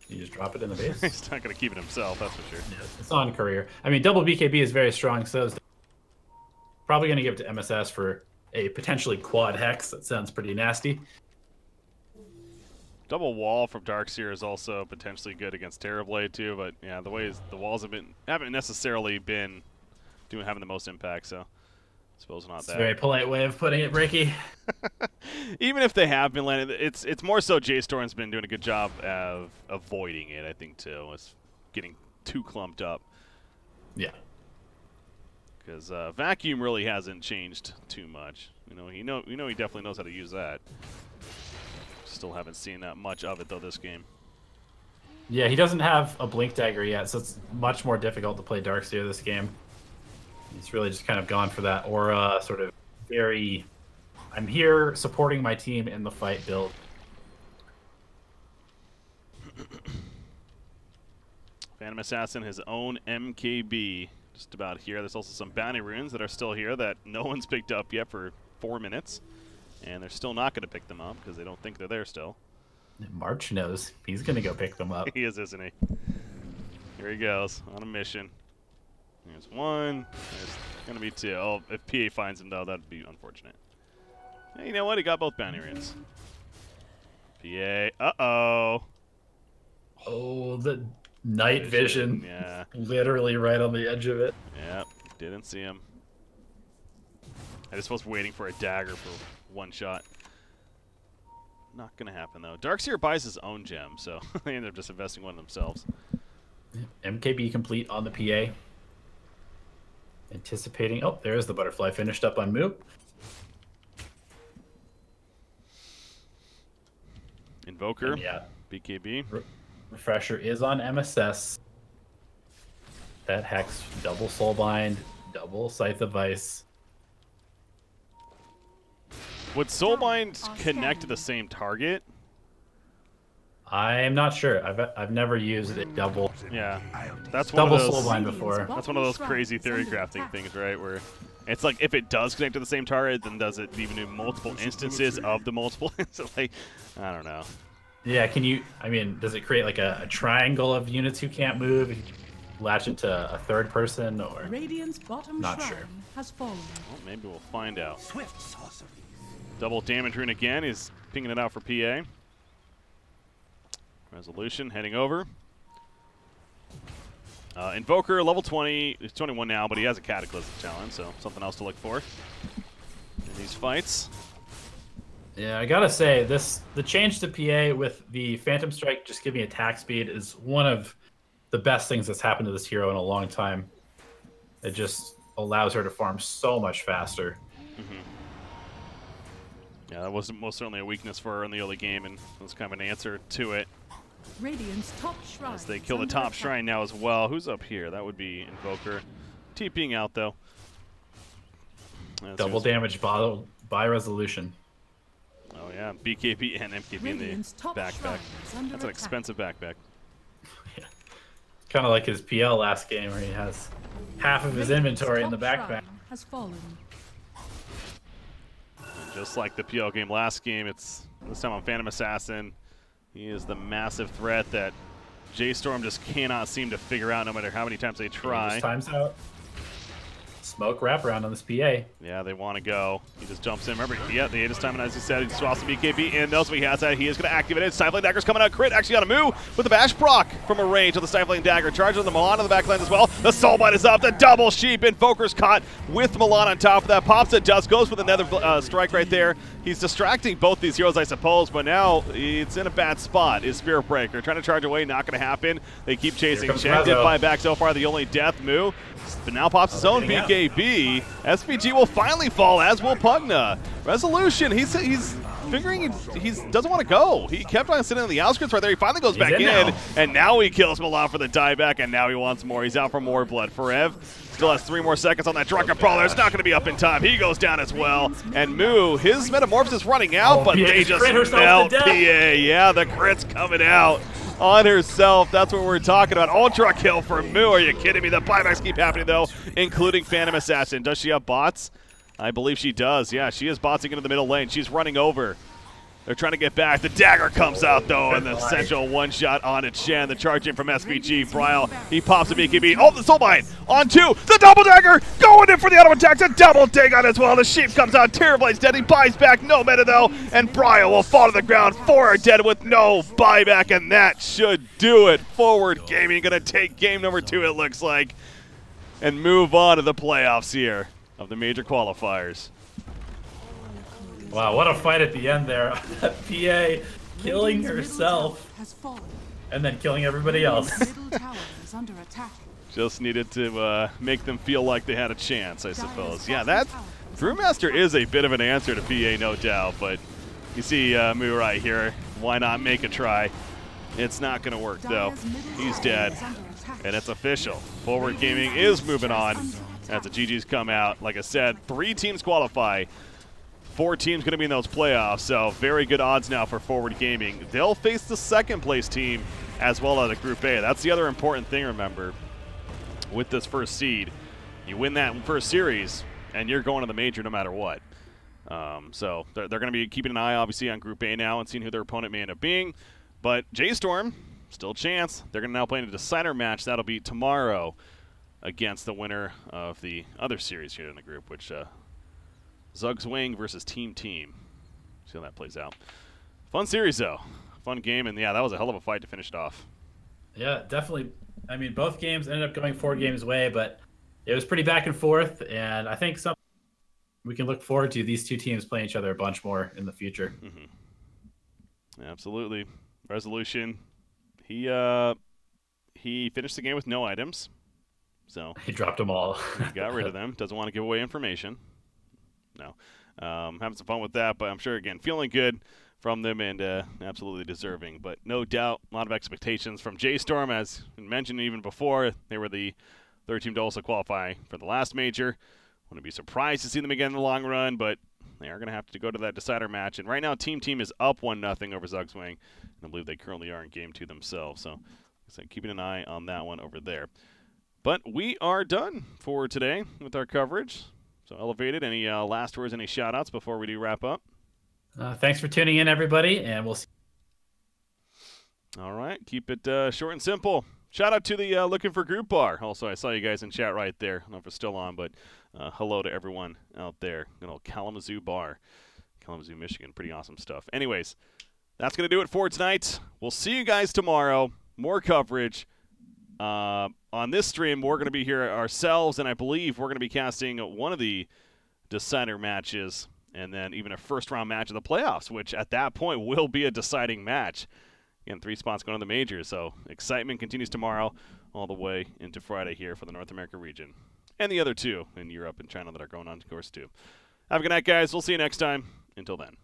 You just drop it in the base? He's not going to keep it himself, that's for sure. Yeah, it's on Courier. I mean, double BKB is very strong, so it's probably going to give it to MSS for a potentially quad hex. That sounds pretty nasty. Double wall from Darkseer is also potentially good against Terrorblade too, but yeah, the ways the walls haven't necessarily been having the most impact, so I suppose not It's that. a very polite way of putting it, Breaky. Even if they have been landing, it's more so J.Storm's been doing a good job of avoiding it, I think, too. It's getting too clumped up. Yeah. Because Vacuum really hasn't changed too much. You know, he definitely knows how to use that. Still haven't seen that much of it, though, this game. Yeah, he doesn't have a Blink Dagger yet, so it's much more difficult to play Darkseer this game. He's really just kind of gone for that aura, sort of very, I'm here supporting my team in the fight build. Phantom Assassin, his own MKB, just about here. There's also some bounty runes that are still here that no one's picked up yet for 4 minutes. And they're still not going to pick them up because they don't think they're there still. March knows. He's going to go pick them up. He is, isn't he? Here he goes on a mission. There's one. There's going to be two. Oh, if PA finds him, though, that'd be unfortunate. Hey, you know what? He got both bounty runes. PA. Uh-oh. Oh, the night vision. Yeah. Literally right on the edge of it. Yep. Didn't see him. I just was waiting for a dagger for one shot. Not going to happen, though. Darkseer buys his own gem, so they end up just investing one themselves. MKB complete on the PA. Anticipating. Oh, there's the butterfly finished up on Moop. Invoker. And yeah. BKB. Refresher is on MSS. That Hex, double Soulbind, double Scythe of Vice. Would Soulbind connect to the same target? I'm not sure. I've never used a double Yeah, that's one double of those. soulbind before. That's one of those crazy theory crafting things, right? Where it's like if it does connect to the same target, then does it even do multiple instances of the multiple? So like, I don't know. Yeah, can you? I mean, does it create like a triangle of units who can't move? If you latch it to a third person, or Radiant's bottom Not shrine sure. has fallen. Well, maybe we'll find out. Swift sorcery. Double damage rune again. He's pinging it out for PA. Resolution heading over. Invoker level 20. He's 21 now, but he has a Cataclysm challenge, so something else to look for in these fights. yeah, I gotta say the change to PA with the Phantom Strike just giving attack speed is one of the best things that's happened to this hero in a long time. It just allows her to farm so much faster. Yeah, that was most certainly a weakness for her in the early game, and it was kind of an answer to it. Radiant's top shrine. As they kill the top shrine now as well. Who's up here? That would be Invoker. TPing out, though. Double damage by resolution. Oh, yeah. BKB and MKB in the backpack. That's an expensive backpack. Kind of like his PL last game where he has half of his inventory in the backpack. Has fallen. And just like the PL game last game, it's this time on Phantom Assassin. He is the massive threat that J.Storm just cannot seem to figure out no matter how many times they try. Time's out. Smoke wraparound on this PA. Yeah, they want to go. He just jumps in. Remember, yeah, the 8 is timing, as he said. He swaps the BKB in. Knows what he has that. He is going to activate it. Stifling Dagger's coming out. Crit actually on a move with the bash proc from a range of the Stifling Dagger. Charges the Milan on the backline as well. The Soulbite is up. The double sheep. Invoker's caught with Milan on top of that. Pops it just. Goes with another strike right there. He's distracting both these heroes, I suppose, but now it's in a bad spot. Is Spirit Breaker trying to charge away? Not going to happen. They keep chasing. Chen did buy back so far. The only death move. But now pops his own BKB. SPG will finally fall, as will Pugna. Resolution. He's figuring he doesn't want to go. He kept on sitting on the outskirts right there. He finally goes back in, and now he kills Milan for the dieback, and now he wants more. He's out for more blood. Forev still has 3 more seconds on that Drunken Brawler. It's not going to be up in time. He goes down as well. And Moo, his Metamorphosis running out, but they just melt PA. Yeah, the crit's coming out on herself. That's what we're talking about. Ultra kill for Moo. Are you kidding me? The buybacks keep happening, though, including Phantom Assassin. Does she have bots? I believe she does. Yeah, she is botsing into the middle lane. She's running over. They're trying to get back. The dagger comes out, though, and the essential one-shot on it. Shen, the charge in from SVG. Bryle, he pops a BKB. Oh, the Soulbind on 2. The double dagger going in for the auto attacks. A double dig on as well. The sheep comes out. Terrorblade's dead. He buys back. No meta, though. And Bryle will fall to the ground. 4 are dead with no buyback, and that should do it. Forward Gaming going to take game number 2, it looks like, and move on to the playoffs here of the major qualifiers. Wow, what a fight at the end there. PA killing herself and then killing everybody else. Just needed to make them feel like they had a chance, I suppose. Yeah, that Brewmaster is a bit of an answer to PA, no doubt, but you see Moo right here. Why not make a try? It's not going to work, though. He's dead, and it's official. Forward Gaming is moving on as the GGs come out. Like I said, 3 teams qualify. 4 teams going to be in those playoffs, so very good odds now for Forward Gaming. They'll face the second-place team as well as a Group A. That's the other important thing, remember, with this first seed. You win that first series, and you're going to the major no matter what. So they're going to be keeping an eye, obviously, on Group A now and seeing who their opponent may end up being. But J.Storm, still a chance. They're going to now play in a decider match. That'll be tomorrow against the winner of the other series here in the group, which Zugzwang versus Team. See how that plays out. Fun series, though. Fun game, and yeah, that was a hell of a fight to finish it off. Yeah, definitely. I mean, both games ended up going Forward Game's way, but it was pretty back and forth, and I think we can look forward to these 2 teams playing each other a bunch more in the future. Absolutely. Resolution. He finished the game with no items, so he dropped them all. He got rid of them. Doesn't want to give away information. No. Having some fun with that, but I'm sure, again, feeling good from them and absolutely deserving. But no doubt, a lot of expectations from J.Storm, as mentioned even before. They were the 3rd team to also qualify for the last major. Wouldn't be surprised to see them again in the long run, but they are going to have to go to that decider match. And right now, Team is up 1-0 over Zugzwang I believe they currently are in Game 2 themselves. So, like I said, keeping an eye on that one over there. But we are done for today with our coverage. So, Elevated, any last words, any shout-outs before we do wrap up? Thanks for tuning in, everybody, and we'll see. All right, keep it short and simple. Shout out to the Looking for Group Bar. Also, I saw you guys in chat right there. I don't know if it's still on, but hello to everyone out there. Good old Kalamazoo Bar, Kalamazoo, Michigan. Pretty awesome stuff. Anyways, that's going to do it for tonight. We'll see you guys tomorrow. More coverage. On this stream, we're going to be here ourselves, and I believe we're going to be casting one of the decider matches and then even a first-round match of the playoffs, which at that point will be a deciding match. Again, 3 spots going to the majors, so excitement continues tomorrow all the way into Friday here for the North America region. And the other 2 in Europe and China that are going on course too. Have a good night, guys. We'll see you next time. Until then.